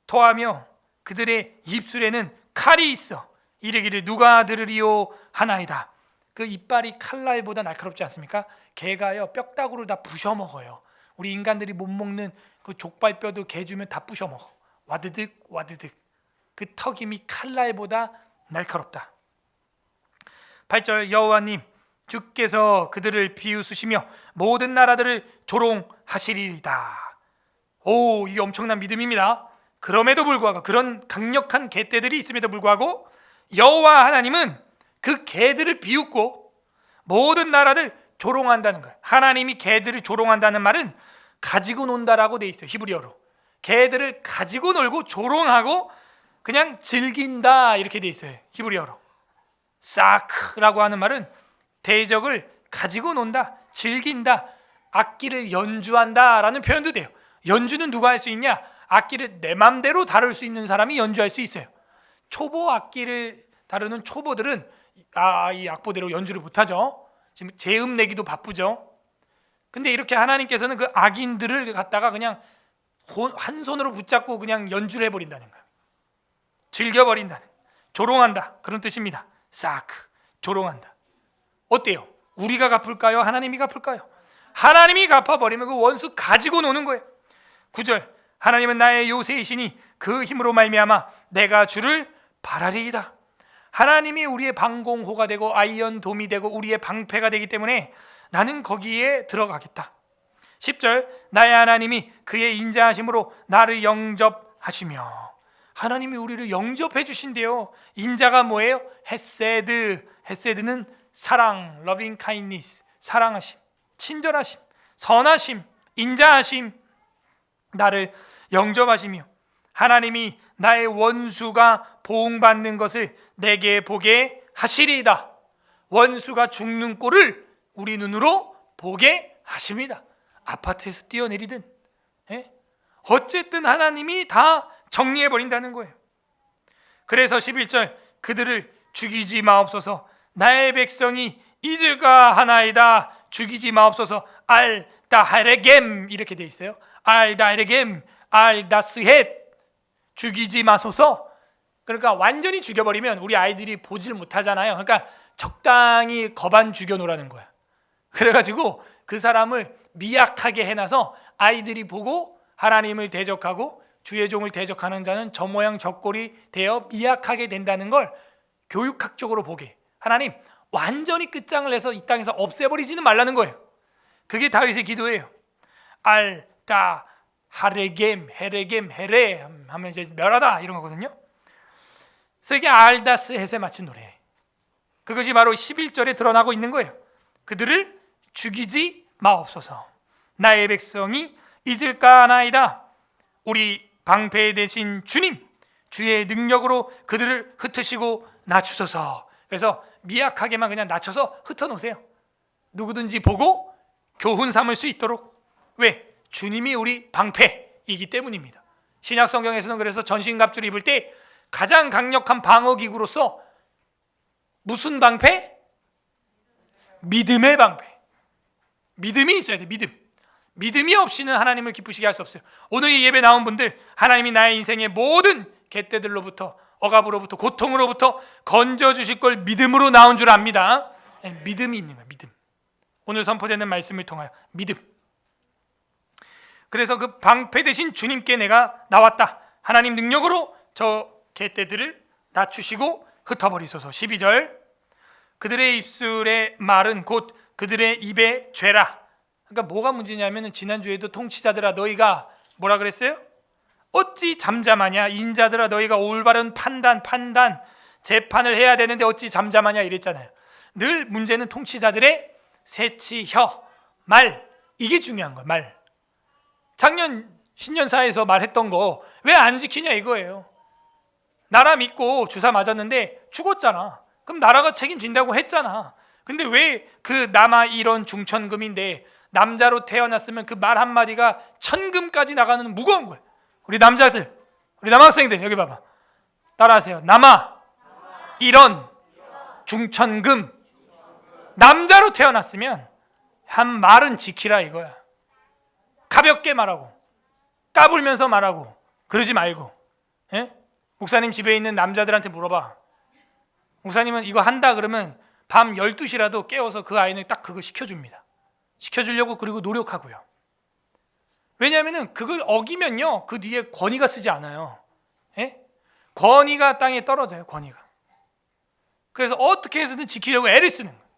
토하며 그들의 입술에는 칼이 있어 이르기를 누가 들으리요 하나이다. 그 이빨이 칼날보다 날카롭지 않습니까? 개가요 뼈다구를 다 부셔 먹어요. 우리 인간들이 못 먹는 그 족발뼈도 개 주면 다 부셔 먹어. 와드득 와드득. 그 턱임이 칼날보다 날카롭다. 8절 여호와님 주께서 그들을 비웃으시며 모든 나라들을 조롱하시리이다. 오, 이게 엄청난 믿음입니다. 그럼에도 불구하고, 그런 강력한 개떼들이 있음에도 불구하고 여호와 하나님은 그 개들을 비웃고 모든 나라를 조롱한다는 거예요. 하나님이 개들을 조롱한다는 말은 가지고 논다라고 돼 있어요. 히브리어로. 개들을 가지고 놀고 조롱하고 그냥 즐긴다 이렇게 돼 있어요. 히브리어로. 사크라고 하는 말은 대적을 가지고 논다, 즐긴다, 악기를 연주한다라는 표현도 돼요. 연주는 누가 할 수 있냐? 악기를 내 맘대로 다룰 수 있는 사람이 연주할 수 있어요. 초보 악기를 다루는 초보들은 이 악보대로 연주를 못하죠. 지금 제음 내기도 바쁘죠. 근데 이렇게 하나님께서는 그 악인들을 갖다가 그냥 한 손으로 붙잡고 그냥 연주를 해버린다는 거예요. 즐겨버린다는, 조롱한다 그런 뜻입니다. 사크, 조롱한다. 어때요? 우리가 갚을까요? 하나님이 갚을까요? 하나님이 갚아버리면 그 원수 가지고 노는 거예요. 9절 하나님은 나의 요새이시니 그 힘으로 말미암아 내가 주를 바라리이다. 하나님이 우리의 방공호가 되고 아이언돔이 되고 우리의 방패가 되기 때문에 나는 거기에 들어가겠다. 10절 나의 하나님이 그의 인자하심으로 나를 영접하시며. 하나님이 우리를 영접해 주신대요. 인자가 뭐예요? 헤세드. 헤세드는 사랑, loving kindness, 사랑하심, 친절하심, 선하심, 인자하심. 나를 영접하시며 하나님이 나의 원수가 보응받는 것을 내게 보게 하시리이다. 원수가 죽는 꼴을 우리 눈으로 보게 하십니다. 아파트에서 뛰어내리든 어쨌든 하나님이 다 정리해버린다는 거예요. 그래서 11절 그들을 죽이지 마옵소서. 나의 백성이 잊을까 하나이다. 죽이지 마옵소서. 알다하레겜 이렇게 돼 있어요. 알다하레겜 알다스헷 죽이지 마소서. 그러니까 완전히 죽여버리면 우리 아이들이 보질 못하잖아요. 그러니까 적당히 거반 죽여놓으라는 거야. 그래가지고 그 사람을 미약하게 해놔서 아이들이 보고 하나님을 대적하고 주의 종을 대적하는 자는 저 모양 저 꼴이 되어 미약하게 된다는 걸 교육학적으로 보게. 하나님 완전히 끝장을 내서 이 땅에서 없애버리지는 말라는 거예요. 그게 다윗의 기도예요. 알다 하레겜 헤레겜 헤레 하면 이제 멸하다 이런 거거든요. 그래서 이게 알다스 헷에 맞춘 노래. 그것이 바로 11절에 드러나고 있는 거예요. 그들을 죽이지 마옵소서. 나의 백성이 잊을까 하나이다. 우리 방패 되신 주님 주의 능력으로 그들을 흩으시고 낮추소서. 그래서 미약하게만 그냥 낮춰서 흩어놓으세요. 누구든지 보고 교훈 삼을 수 있도록. 왜? 주님이 우리 방패이기 때문입니다. 신약 성경에서는 그래서 전신갑주를 입을 때 가장 강력한 방어기구로서 무슨 방패? 믿음의 방패. 믿음이 있어야 돼. 믿음이 없이는 하나님을 기쁘시게 할 수 없어요. 오늘 이 예배 나온 분들 하나님이 나의 인생의 모든 갯대들로부터 억압으로부터 고통으로부터 건져주실 걸 믿음으로 나온 줄 압니다. 믿음이 있는 거예요. 믿음. 오늘 선포되는 말씀을 통하여 믿음. 그래서 그 방패 대신 주님께 내가 나왔다. 하나님 능력으로 저 갯대들을 낮추시고 흩어버리소서. 12절 그들의 입술의 말은 곧 그들의 입의 죄라. 그러니까 뭐가 문제냐면 지난주에도 통치자들아 너희가 뭐라 그랬어요? 어찌 잠잠하냐. 인자들아 너희가 올바른 판단 재판을 해야 되는데 어찌 잠잠하냐 이랬잖아요. 늘 문제는 통치자들의 새치, 혀, 말. 이게 중요한 거예요. 말. 작년 신년사에서 말했던 거 왜 안 지키냐 이거예요. 나라 믿고 주사 맞았는데 죽었잖아. 그럼 나라가 책임진다고 했잖아. 근데 왜 그 남아 이런 중천금인데 남자로 태어났으면 그 말 한마디가 천금까지 나가는 무거운 거예요. 우리 남자들, 우리 남학생들 여기 봐봐. 따라하세요. 남아 이런 중천금. 남자로 태어났으면 한 말은 지키라 이거야. 가볍게 말하고 까불면서 말하고 그러지 말고. 목사님 집에 있는 남자들한테 물어봐. 목사님은 이거 한다 그러면 밤 12시라도 깨워서 그 아이는 딱 그거 시켜줍니다. 시켜주려고 그리고 노력하고요. 왜냐하면 그걸 어기면요 그 뒤에 권위가 쓰지 않아요. 권위가 땅에 떨어져요. 권위가. 그래서 어떻게 해서든 지키려고 애를 쓰는 거예요.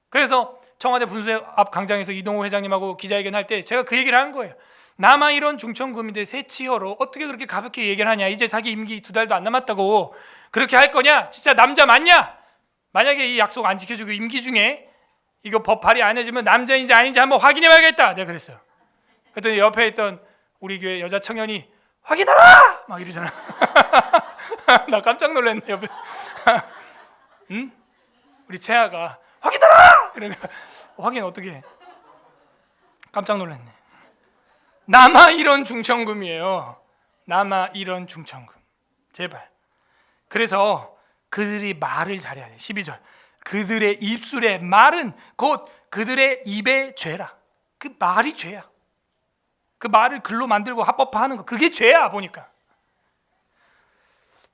그래서 청와대 분수회 앞 광장에서 이동호 회장님하고 기자회견 할 때 제가 그 얘기를 한 거예요. 남아 이런 중천금인데 새치어로 어떻게 그렇게 가볍게 얘기를 하냐. 이제 자기 임기 2달도 안 남았다고 그렇게 할 거냐. 진짜 남자 맞냐. 만약에 이 약속 안 지켜주고 임기 중에 이거 법 발의 안 해주면 남자인지 아닌지 한번 확인해 봐야겠다. 내가 그랬어요. 그랬더니 옆에 있던 우리 교회 여자 청년이 확인하라! 막 이러잖아. 나 깜짝 놀랐네 옆에. 응? 우리 채아가 확인하라! 그러니까 확인 어떻게 해? 깜짝 놀랐네. 남아 이런 중천금이에요. 남아 이런 중천금. 제발. 그래서 그들이 말을 잘해야 돼. 12절 그들의 입술의 말은 곧 그들의 입의 죄라. 그 말이 죄야. 그 말을 글로 만들고 합법화하는 거 그게 죄야 보니까.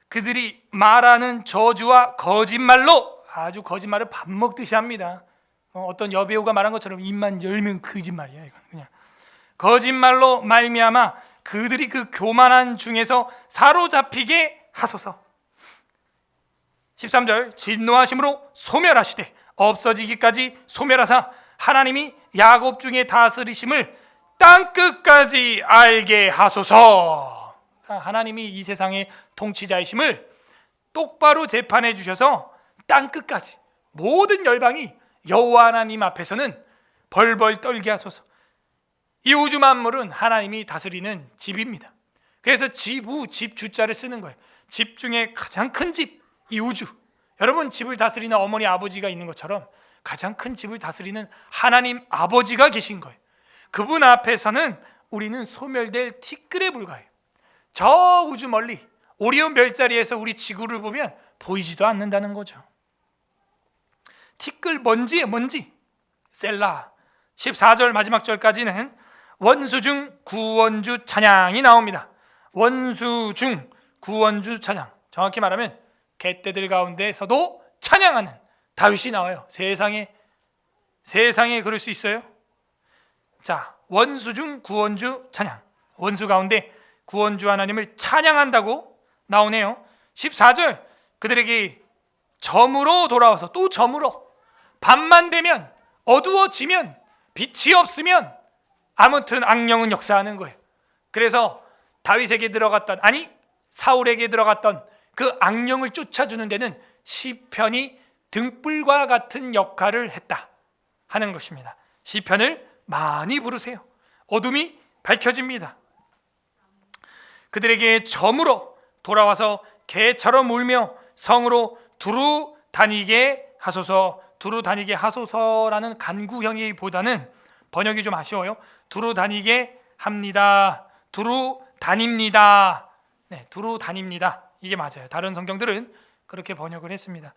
그들이 말하는 저주와 거짓말로 아주 거짓말을 밥 먹듯이 합니다. 어떤 여배우가 말한 것처럼 입만 열면 거짓말이야. 이건 그냥 거짓말로 말미암아 그들이 그 교만한 중에서 사로잡히게 하소서. 13절 진노하심으로 소멸하시되 없어지기까지 소멸하사 하나님이 야곱 중에 다스리심을 땅끝까지 알게 하소서. 하나님이 이 세상의 통치자이심을 똑바로 재판해 주셔서 땅끝까지 모든 열방이 여호와 하나님 앞에서는 벌벌 떨게 하소서. 이 우주 만물은 하나님이 다스리는 집입니다. 그래서 지부, 집 주자를 쓰는 거예요. 집 중에 가장 큰 집, 이 우주. 여러분 집을 다스리는 어머니 아버지가 있는 것처럼 가장 큰 집을 다스리는 하나님 아버지가 계신 거예요. 그분 앞에서는 우리는 소멸될 티끌에 불과해요. 저 우주 멀리 오리온 별자리에서 우리 지구를 보면 보이지도 않는다는 거죠. 티끌, 먼지예요, 먼지. 셀라 14절 마지막 절까지는 원수중 구원주 찬양이 나옵니다. 원수중 구원주 찬양, 정확히 말하면 갯떼들 가운데서도 찬양하는 다윗이 나와요. 세상에 그럴 수 있어요? 자, 원수중 구원주 찬양, 원수 가운데 구원주 하나님을 찬양한다고 나오네요. 14절 그들에게 점으로 돌아와서, 또 점으로, 밤만 되면, 어두워지면, 빛이 없으면 아무튼 악령은 역사하는 거예요. 그래서 다윗에게 들어갔던, 아니 사울에게 들어갔던 그 악령을 쫓아주는 데는 시편이 등불과 같은 역할을 했다 하는 것입니다. 시편을 많이 부르세요. 어둠이 밝혀집니다. 그들에게 점으로 돌아와서 개처럼 울며 성으로 두루 다니게 하소서. 두루 다니게 하소서라는 간구형이보다는 번역이 좀 아쉬워요. 두루 다니게 합니다. 두루 다닙니다. 네, 두루 다닙니다. 이게 맞아요. 다른 성경들은 그렇게 번역을 했습니다.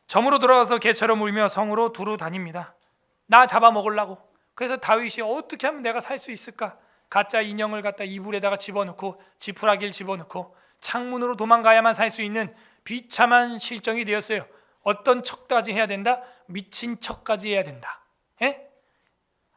점으로 돌아와서 개처럼 울며 성으로 두루 다닙니다. 나 잡아먹으려고. 그래서 다윗이 어떻게 하면 내가 살 수 있을까? 가짜 인형을 갖다 이불에다가 집어넣고 지푸라기를 집어넣고 창문으로 도망가야만 살 수 있는 비참한 실정이 되었어요. 어떤 척까지 해야 된다? 미친 척까지 해야 된다. 예?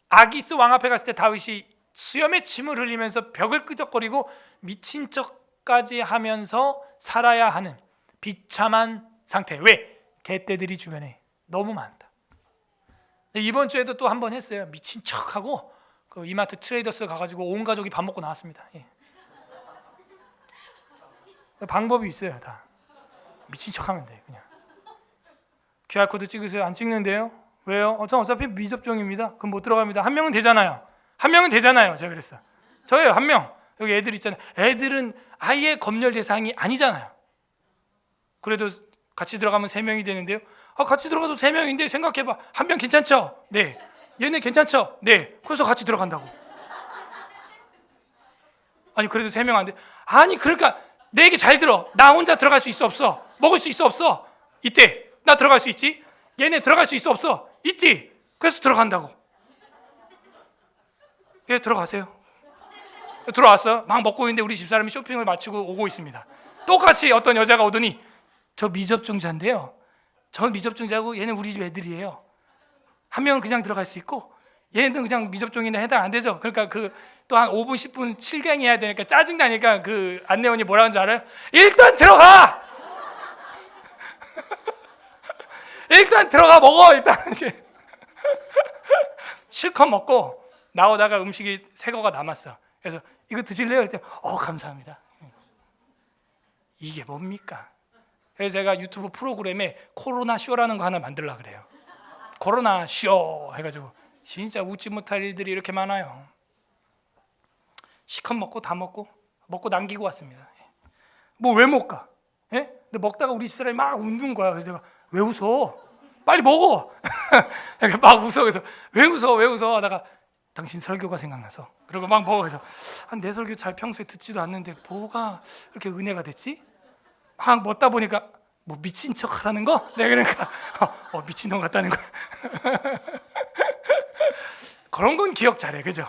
아기스 왕 앞에 갔을 때 다윗이 수염에 침을 흘리면서 벽을 끄적거리고 미친 척까지 하면서 살아야 하는 비참한 상태. 왜? 개떼들이 주변에 너무 많다. 이번 주에도 또 한 번 했어요. 미친 척하고 그 이마트 트레이더스 가가지고 온 가족이 밥 먹고 나왔습니다. 예. 방법이 있어요. 다 미친 척하면 돼. 그냥 QR코드 찍으세요. 안 찍는데요? 왜요? 전 어차피 미접종입니다. 그럼 못 들어갑니다. 한 명은 되잖아요. 한 명은 되잖아요. 제가 그랬어. 저예요. 한 명. 여기 애들 있잖아요. 애들은 아예 검열 대상이 아니잖아요. 그래도 같이 들어가면 3명이 되는데요. 같이 들어가도 3명인데 생각해봐. 한 명 괜찮죠? 네. 얘네 괜찮죠? 네. 그래서 같이 들어간다고. 아니 그래도 3명 안 돼. 아니 그러니까 내 얘기 잘 들어. 나 혼자 들어갈 수 있어 없어? 먹을 수 있어 없어? 이때 나 들어갈 수 있지? 얘네 들어갈 수 있어 없어? 있지? 그래서 들어간다고. 예, 들어가세요. 들어왔어요. 막 먹고 있는데 우리 집사람이 쇼핑을 마치고 오고 있습니다. 똑같이 어떤 여자가 오더니 저 미접종자인데요. 저 미접종자고 얘는 우리 집 애들이에요. 한 명은 그냥 들어갈 수 있고 얘는 그냥 미접종이나 해당 안 되죠. 그러니까 그 또 한 5분 10분 실갱해야 되니까 짜증나니까 그 안내원이 뭐라는 줄 알아요? 일단 들어가! 일단 들어가 먹어. 일단 실컷 먹고 나오다가 음식이 새거가 남았어. 그래서 이거 드실래요? 그랬더니 감사합니다. 이게 뭡니까? 그래서 제가 유튜브 프로그램에 코로나 쇼라는 거 하나 만들려고 그래요. 코로나 쇼 해가지고 진짜 웃지 못할 일들이 이렇게 많아요. 시컷 먹고 다 먹고 남기고 왔습니다. 뭐 왜 못 가? 예? 근데 먹다가 우리 집사람이 막 웃는 거야. 그래서 제가 왜 웃어? 빨리 먹어. 막 웃어. 그래서 왜 웃어 하다가 당신 설교가 생각나서 그리고 막 먹어. 그래서 내 설교 잘 평소에 듣지도 않는데 뭐가 이렇게 은혜가 됐지? 막 먹다 보니까 뭐 미친 척 하라는 거? 내가 그러니까 미친놈 같다는 거야. 그런 건 기억 잘해. 그죠?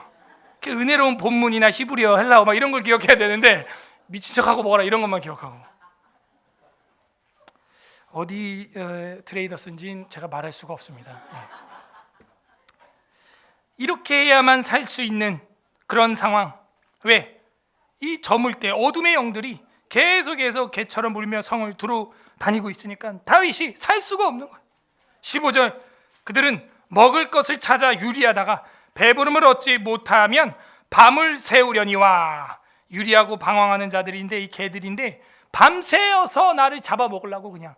은혜로운 본문이나 히브리어, 헬라어 막 이런 걸 기억해야 되는데 미친 척하고 먹어라 이런 것만 기억하고. 어디 트레이더스인지는 제가 말할 수가 없습니다. 이렇게 해야만 살 수 있는 그런 상황. 왜? 이 저물 때 어둠의 영들이 계속해서 개처럼 물며 성을 두루 다니고 있으니까 다윗이 살 수가 없는 거예요. 15절 그들은 먹을 것을 찾아 유리하다가 배부름을 얻지 못하면 밤을 새우려니와. 유리하고 방황하는 자들인데 이 개들인데 밤새어서 나를 잡아먹으려고 그냥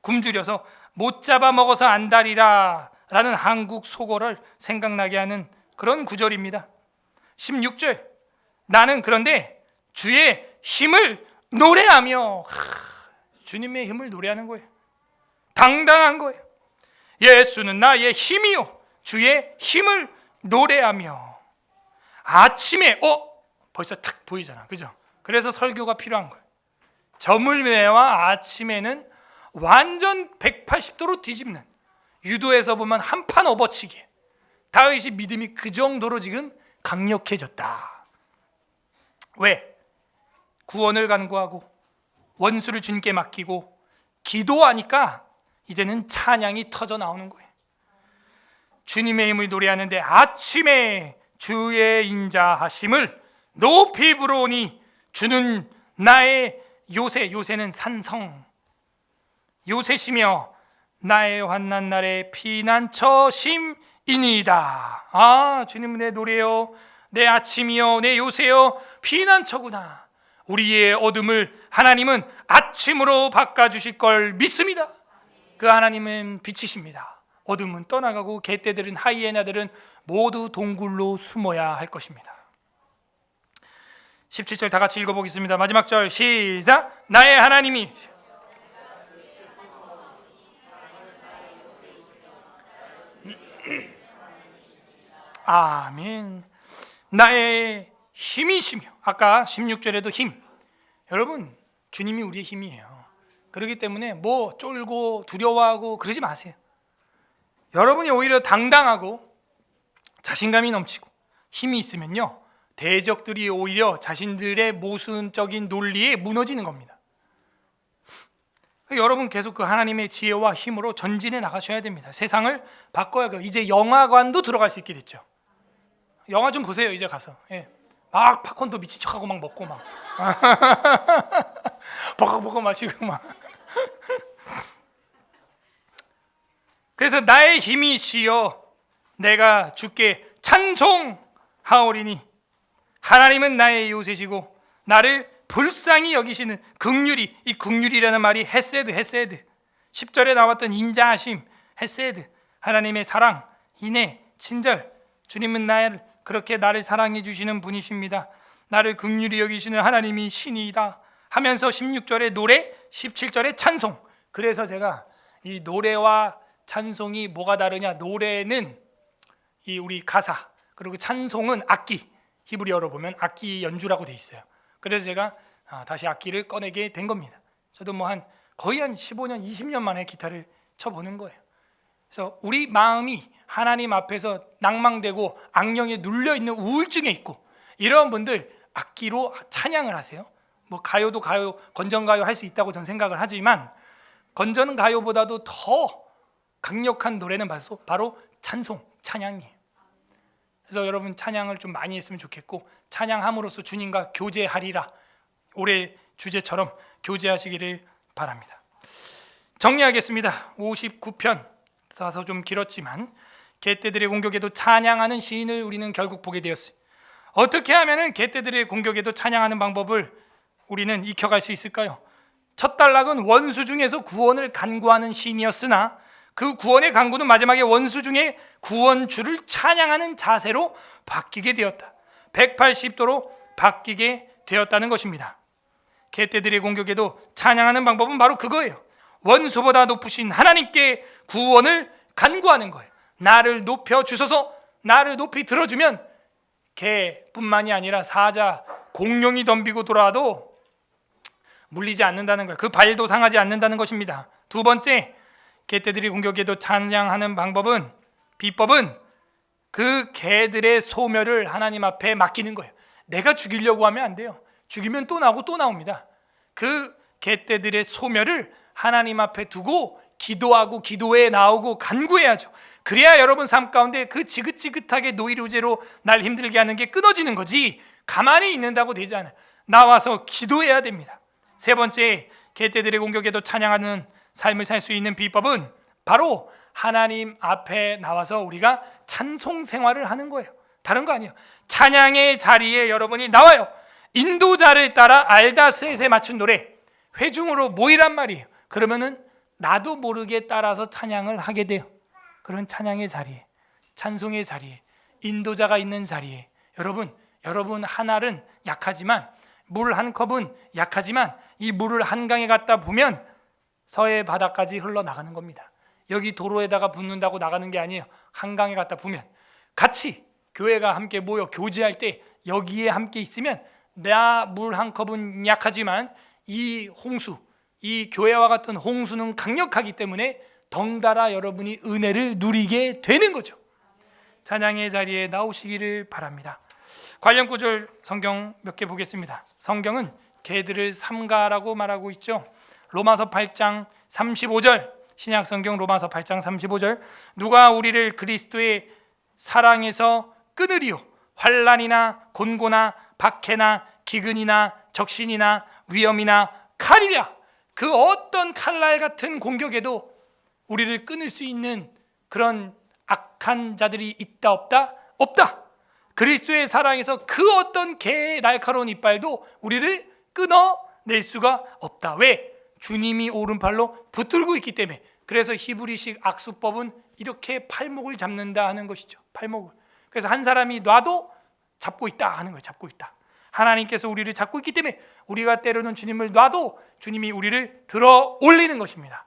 굶주려서 못 잡아먹어서 안달이라 라는 한국 속어를 생각나게 하는 그런 구절입니다. 16절 나는 그런데 주의 힘을 노래하며 주님의 힘을 노래하는 거예요. 당당한 거예요. 예수는 나의 힘이요 주의 힘을 노래하며 아침에 벌써 탁 보이잖아, 그죠? 그래서 설교가 필요한 거예요. 저물매와 아침에는 완전 180도로 뒤집는, 유도에서 보면 한판 업어치기. 다윗이 믿음이 그 정도로 지금 강력해졌다. 왜? 구원을 간구하고 원수를 주님께 맡기고 기도하니까 이제는 찬양이 터져 나오는 거예요. 주님의 힘을 노래하는데 아침에 주의 인자하심을 높이 부르오니 주는 나의 요새, 요새는 산성, 요새시며 나의 환난 날의 피난처심이니이다. 주님 내 노래요, 내 아침이요, 내 요새요, 피난처구나. 우리의 어둠을 하나님은 아침으로 바꿔주실 걸 믿습니다. 그 하나님은 빛이십니다. 어둠은 떠나가고 개떼들은, 하이에나들은 모두 동굴로 숨어야 할 것입니다. 17절 다 같이 읽어보겠습니다. 마지막 절 시작. 나의 하나님이 아멘. 나의 힘이시며, 아까 16절에도 힘. 여러분, 주님이 우리의 힘이에요. 그렇기 때문에 뭐 쫄고 두려워하고 그러지 마세요. 여러분이 오히려 당당하고 자신감이 넘치고 힘이 있으면요, 대적들이 오히려 자신들의 모순적인 논리에 무너지는 겁니다. 여러분 계속 그 하나님의 지혜와 힘으로 전진해 나가셔야 됩니다. 세상을 바꿔야 해요. 이제 영화관도 들어갈 수 있게 됐죠. 영화 좀 보세요. 이제 가서 막 팝콘도 미친 척하고 막 먹고 막 버벅버벅 마시고 막. 그래서 나의 힘이시여 내가 주께 찬송하오리니 하나님은 나의 요새시고 나를 불쌍히 여기시는 긍휼이, 이 긍휼이라는 말이 헤세드 10절에 나왔던 인자하심, 헤세드, 하나님의 사랑, 인애, 친절. 주님은 그렇게 나를 사랑해 주시는 분이십니다. 나를 긍휼히 여기시는 하나님이 신이다 하면서 16절에 노래, 17절에 찬송. 그래서 제가 이 노래와 찬송이 뭐가 다르냐, 노래는 이 우리 가사, 그리고 찬송은 악기, 히브리어로 보면 악기 연주라고 돼 있어요. 그래서 제가 다시 악기를 꺼내게 된 겁니다. 저도 거의 한 15년, 20년 만에 기타를 쳐보는 거예요. 그래서 우리 마음이 하나님 앞에서 낭망되고 악령에 눌려있는 우울증에 있고 이런 분들 악기로 찬양을 하세요. 가요도 가요, 건전가요 할 수 있다고 저는 생각을 하지만 건전가요보다도 더 강력한 노래는 바로 찬송, 찬양이에요. 그래서 여러분 찬양을 좀 많이 했으면 좋겠고, 찬양함으로써 주님과 교제하리라, 올해 주제처럼 교제하시기를 바랍니다. 정리하겠습니다. 59편 따라서 좀 길었지만 개떼들의 공격에도 찬양하는 시인을 우리는 결국 보게 되었어요. 어떻게 하면 개떼들의 공격에도 찬양하는 방법을 우리는 익혀갈 수 있을까요? 첫 단락은 원수 중에서 구원을 간구하는 시인이었으나 그 구원의 간구는 마지막에 원수 중에 구원주를 찬양하는 자세로 바뀌게 되었다. 180도로 바뀌게 되었다는 것입니다. 개떼들의 공격에도 찬양하는 방법은 바로 그거예요. 원수보다 높으신 하나님께 구원을 간구하는 거예요. 나를 높여 주소서. 나를 높이 들어주면 개뿐만이 아니라 사자, 공룡이 덤비고 돌아와도 물리지 않는다는 거예요. 그 발도 상하지 않는다는 것입니다. 두 번째, 개떼들이 공격에도 찬양하는 비법은 그 개들의 소멸을 하나님 앞에 맡기는 거예요. 내가 죽이려고 하면 안 돼요. 죽이면 또 나오고 또 나옵니다. 그 개떼들의 소멸을 하나님 앞에 두고 기도하고 기도에 나오고 간구해야죠. 그래야 여러분 삶 가운데 그 지긋지긋하게 노이로제로 날 힘들게 하는 게 끊어지는 거지, 가만히 있는다고 되지 않아요. 나와서 기도해야 됩니다. 세 번째, 개떼들의 공격에도 찬양하는 삶을 살 수 있는 비법은 바로 하나님 앞에 나와서 우리가 찬송 생활을 하는 거예요. 다른 거 아니에요. 찬양의 자리에 여러분이 나와요. 인도자를 따라 알다스에 맞춘 노래, 회중으로 모이란 말이에요. 그러면은 나도 모르게 따라서 찬양을 하게 돼요. 그런 찬양의 자리에, 찬송의 자리에, 인도자가 있는 자리에 여러분 여러분, 한 알은 약하지만, 물 한 컵은 약하지만, 이 물을 한강에 갖다 부으면 서해 바다까지 흘러나가는 겁니다. 여기 도로에다가 붓는다고 나가는 게 아니에요. 한강에 갖다 부으면. 같이 교회가 함께 모여 교제할 때 여기에 함께 있으면, 나 물 한 컵은 약하지만 이 홍수, 이 교회와 같은 홍수는 강력하기 때문에 덩달아 여러분이 은혜를 누리게 되는 거죠. 찬양의 자리에 나오시기를 바랍니다. 관련 구절 성경 몇 개 보겠습니다. 성경은 개들을 삼가라고 말하고 있죠. 로마서 8장 35절, 신약 성경 로마서 8장 35절, 누가 우리를 그리스도의 사랑에서 끊으리요? 환난이나 곤고나 박해나 기근이나 적신이나 위험이나 칼이랴. 그 어떤 칼날 같은 공격에도 우리를 끊을 수 있는 그런 악한 자들이 있다 없다? 없다. 그리스도의 사랑에서 그 어떤 개의 날카로운 이빨도 우리를 끊어낼 수가 없다. 왜? 주님이 오른팔로 붙들고 있기 때문에. 그래서 히브리식 악수법은 이렇게 팔목을 잡는다 하는 것이죠. 팔목을. 그래서 한 사람이 놔도 잡고 있다 하는 거예요. 잡고 있다. 하나님께서 우리를 잡고 있기 때문에 우리가 때로는 주님을 놔도 주님이 우리를 들어 올리는 것입니다.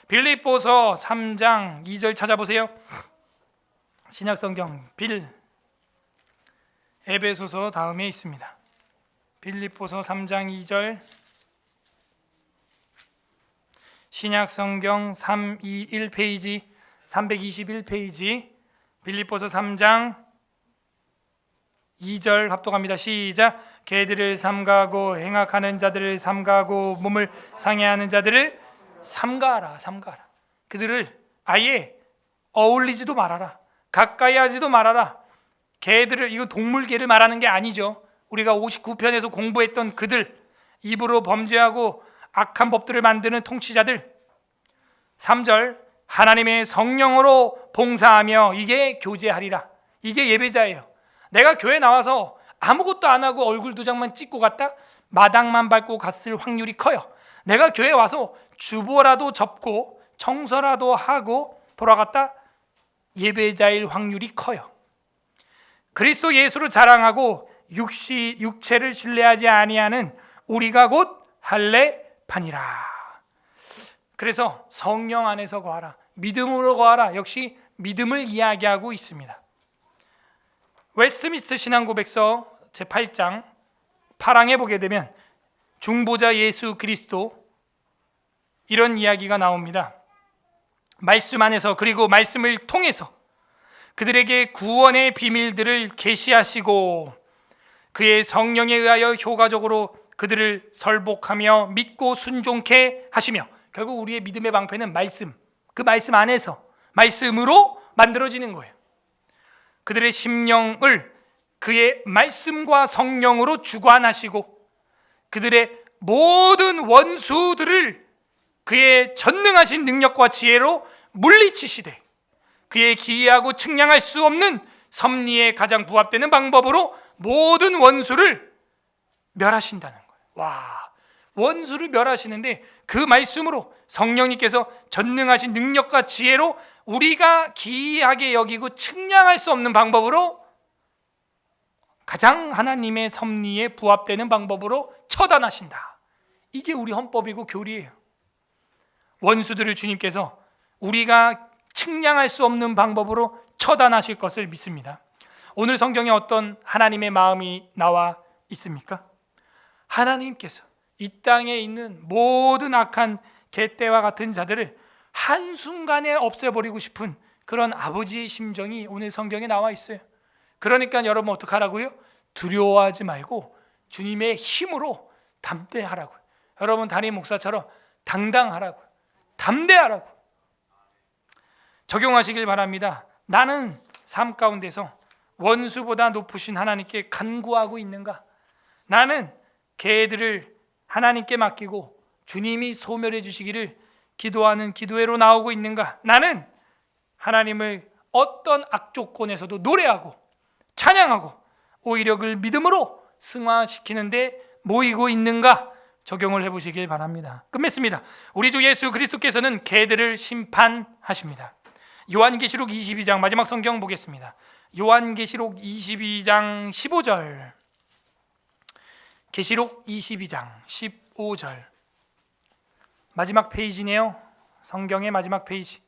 빌립보서 3장 2절 찾아보세요. 신약성경 에베소서 다음에 있습니다. 빌립보서 3장 2절, 신약성경 321페이지 321페이지 빌립보서 3장 2절 합독합니다. 시작. 개들을 삼가고 행악하는 자들을 삼가고 몸을 상해하는 자들을 삼가하라. 삼가하라. 그들을 아예 어울리지도 말아라. 가까이 하지도 말아라. 개들을, 이거 동물개를 말하는 게 아니죠. 우리가 59편에서 공부했던 그들, 입으로 범죄하고 악한 법들을 만드는 통치자들. 3절, 하나님의 성령으로 봉사하며 이게 교제하리라. 이게 예배자예요. 내가 교회 나와서 아무것도 안 하고 얼굴 2장만 찍고 갔다 마당만 밟고 갔을 확률이 커요. 내가 교회 와서 주보라도 접고 청소라도 하고 돌아갔다 예배자일 확률이 커요. 그리스도 예수를 자랑하고 육체를 신뢰하지 아니하는 우리가 곧 할례반이라. 그래서 성령 안에서 거하라, 믿음으로 거하라. 역시 믿음을 이야기하고 있습니다. 웨스트민스터 신앙고백서 제8장 8항에 보게 되면 중보자 예수 그리스도 이런 이야기가 나옵니다. 말씀 안에서, 그리고 말씀을 통해서 그들에게 구원의 비밀들을 계시하시고 그의 성령에 의하여 효과적으로 그들을 설복하며 믿고 순종케 하시며. 결국 우리의 믿음의 방패는 말씀, 그 말씀 안에서 말씀으로 만들어지는 거예요. 그들의 심령을 그의 말씀과 성령으로 주관하시고 그들의 모든 원수들을 그의 전능하신 능력과 지혜로 물리치시되 그의 기이하고 측량할 수 없는 섭리에 가장 부합되는 방법으로 모든 원수를 멸하신다는 거예요. 와, 원수를 멸하시는데 그 말씀으로 성령님께서 전능하신 능력과 지혜로 우리가 기이하게 여기고 측량할 수 없는 방법으로 가장 하나님의 섭리에 부합되는 방법으로 처단하신다. 이게 우리 헌법이고 교리예요. 원수들을 주님께서 우리가 측량할 수 없는 방법으로 처단하실 것을 믿습니다. 오늘 성경에 어떤 하나님의 마음이 나와 있습니까? 하나님께서 이 땅에 있는 모든 악한 개떼와 같은 자들을 한순간에 없애버리고 싶은 그런 아버지의 심정이 오늘 성경에 나와 있어요. 그러니까 여러분 어떡하라고요? 두려워하지 말고 주님의 힘으로 담대하라고요. 여러분 담임 목사처럼 당당하라고요. 담대하라고 적용하시길 바랍니다. 나는 삶 가운데서 원수보다 높으신 하나님께 간구하고 있는가? 나는 개들을 하나님께 맡기고 주님이 소멸해 주시기를 기도하는 기도회로 나오고 있는가? 나는 하나님을 어떤 악조건에서도 노래하고 찬양하고 오히려 그 믿음으로 승화시키는데 모이고 있는가? 적용을 해보시길 바랍니다. 끝맺습니다. 우리 주 예수 그리스도께서는 개들을 심판하십니다. 요한계시록 22장 마지막 성경 보겠습니다. 요한계시록 22장 15절. 계시록 22장 15절. 마지막 페이지네요. 성경의 마지막 페이지.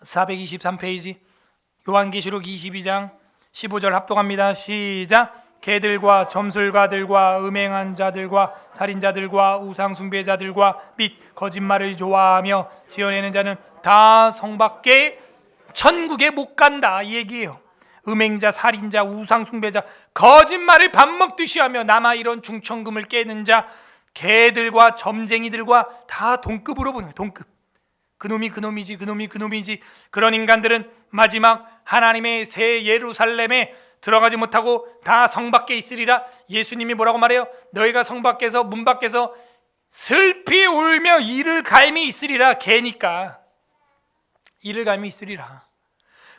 (423페이지) 요한계시록 22장 15절 합독합니다. 시작. 개들과 점술가들과 음행한 자들과 살인자들과 우상숭배자들과 및 거짓말을 좋아하며 지어내는 자는 다 성 밖에 천국에 못 간다, 이 얘기예요. 음행자, 살인자, 우상숭배자, 거짓말을 밥 먹듯이 하며 남아 이런 중천금을 깨는 자, 개들과 점쟁이들과 다 동급으로 보는 거예요. 동급. 그놈이 그놈이지, 그놈이 그놈이지. 그런 인간들은 마지막 하나님의 새 예루살렘에 들어가지 못하고 다 성 밖에 있으리라. 예수님이 뭐라고 말해요? 너희가 성 밖에서, 문 밖에서 슬피 울며 이를 갈미 있으리라. 개니까 이를 갈미 있으리라.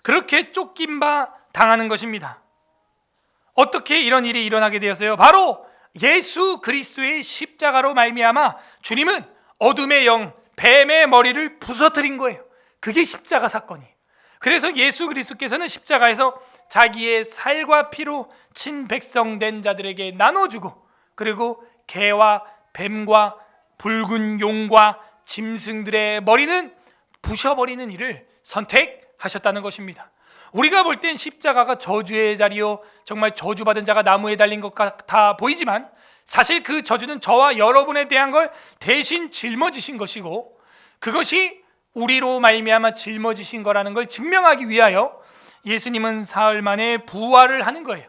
그렇게 쫓긴 바 당하는 것입니다. 어떻게 이런 일이 일어나게 되었어요? 바로 예수 그리스도의 십자가로 말미암아 주님은 어둠의 영, 뱀의 머리를 부서뜨린 거예요. 그게 십자가 사건이에요. 그래서 예수 그리스도께서는 십자가에서 자기의 살과 피로 친 백성된 자들에게 나눠주고, 그리고 개와 뱀과 붉은 용과 짐승들의 머리는 부셔버리는 일을 선택하셨다는 것입니다. 우리가 볼 땐 십자가가 저주의 자리요, 정말 저주받은 자가 나무에 달린 것 같아 보이지만 사실 그 저주는 저와 여러분에 대한 걸 대신 짊어지신 것이고, 그것이 우리로 말미암아 짊어지신 거라는 걸 증명하기 위하여 예수님은 사흘 만에 부활을 하는 거예요.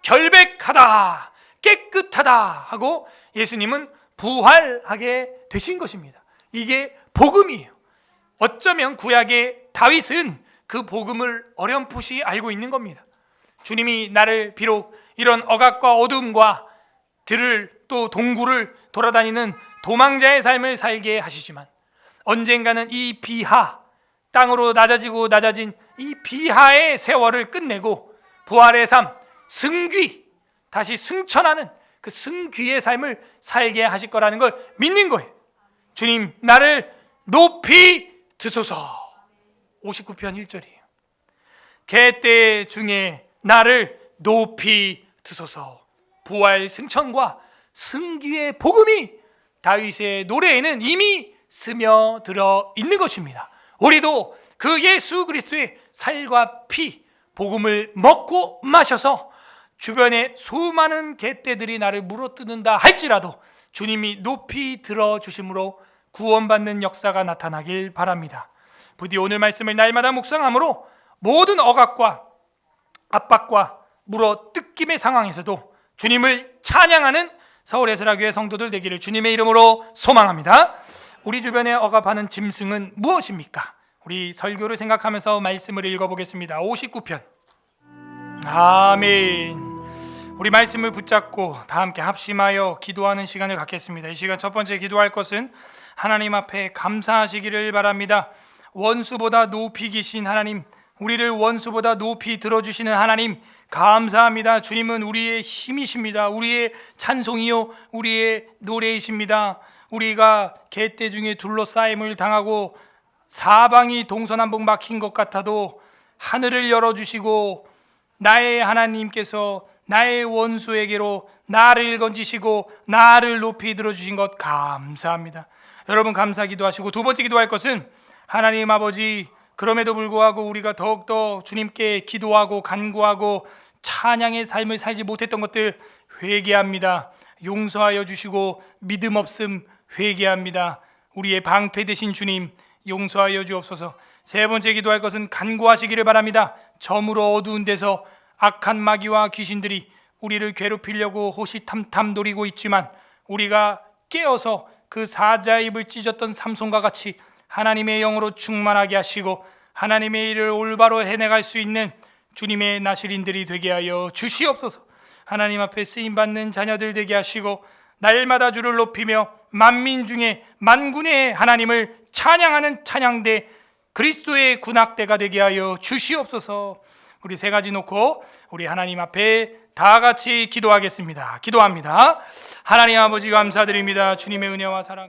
결백하다, 깨끗하다 하고 예수님은 부활하게 되신 것입니다. 이게 복음이에요. 어쩌면 구약의 다윗은 그 복음을 어렴풋이 알고 있는 겁니다. 주님이 나를 비록 이런 억압과 어둠과 들을 또 동굴을 돌아다니는 도망자의 삶을 살게 하시지만 언젠가는 이 비하, 땅으로 낮아지고 낮아진 이 비하의 세월을 끝내고 부활의 삶, 승귀, 다시 승천하는 그 승귀의 삶을 살게 하실 거라는 걸 믿는 거예요. 주님, 나를 높이 드소서. 59편 1절이에요. 개떼 중에 나를 높이 드소서. 부활 승천과 승귀의 복음이 다윗의 노래에는 이미 스며들어 있는 것입니다. 우리도 그 예수 그리스도의 살과 피, 복음을 먹고 마셔서 주변에 수많은 개떼들이 나를 물어뜯는다 할지라도 주님이 높이 들어주심으로 구원받는 역사가 나타나길 바랍니다. 부디 오늘 말씀을 날마다 묵상함으로 모든 억압과 압박과 물어뜯김의 상황에서도 주님을 찬양하는 서울에스라교회 성도들 되기를 주님의 이름으로 소망합니다. 우리 주변에 억압하는 짐승은 무엇입니까? 우리 설교를 생각하면서 말씀을 읽어보겠습니다. 59편. 아멘. 우리 말씀을 붙잡고 다 함께 합심하여 기도하는 시간을 갖겠습니다. 이 시간 첫 번째 기도할 것은 하나님 앞에 감사하시기를 바랍니다. 원수보다 높이 계신 하나님, 우리를 원수보다 높이 들어주시는 하나님, 감사합니다. 주님은 우리의 힘이십니다. 우리의 찬송이요, 우리의 노래이십니다. 우리가 개떼 중에 둘러싸임을 당하고 사방이 동서남북 막힌 것 같아도 하늘을 열어주시고 나의 하나님께서 나의 원수에게로 나를 건지시고 나를 높이 들어주신 것 감사합니다. 여러분 감사 기도하시고, 두 번째 기도할 것은 하나님 아버지, 그럼에도 불구하고 우리가 더욱더 주님께 기도하고 간구하고 찬양의 삶을 살지 못했던 것들 회개합니다. 용서하여 주시고 믿음 없음 회개합니다. 우리의 방패 되신 주님 용서하여 주옵소서. 세 번째 기도할 것은 간구하시기를 바랍니다. 저물어 어두운 데서 악한 마귀와 귀신들이 우리를 괴롭히려고 호시탐탐 노리고 있지만 우리가 깨어서 그 사자의 입을 찢었던 삼손과 같이 하나님의 영으로 충만하게 하시고 하나님의 일을 올바로 해내갈 수 있는 주님의 나실인들이 되게 하여 주시옵소서. 하나님 앞에 쓰임받는 자녀들 되게 하시고 날마다 주를 높이며 만민 중에 만군의 하나님을 찬양하는 찬양대, 그리스도의 군악대가 되게 하여 주시옵소서. 우리 세 가지 놓고 우리 하나님 앞에 다 같이 기도하겠습니다. 기도합니다. 하나님 아버지 감사드립니다. 주님의 은혜와 사랑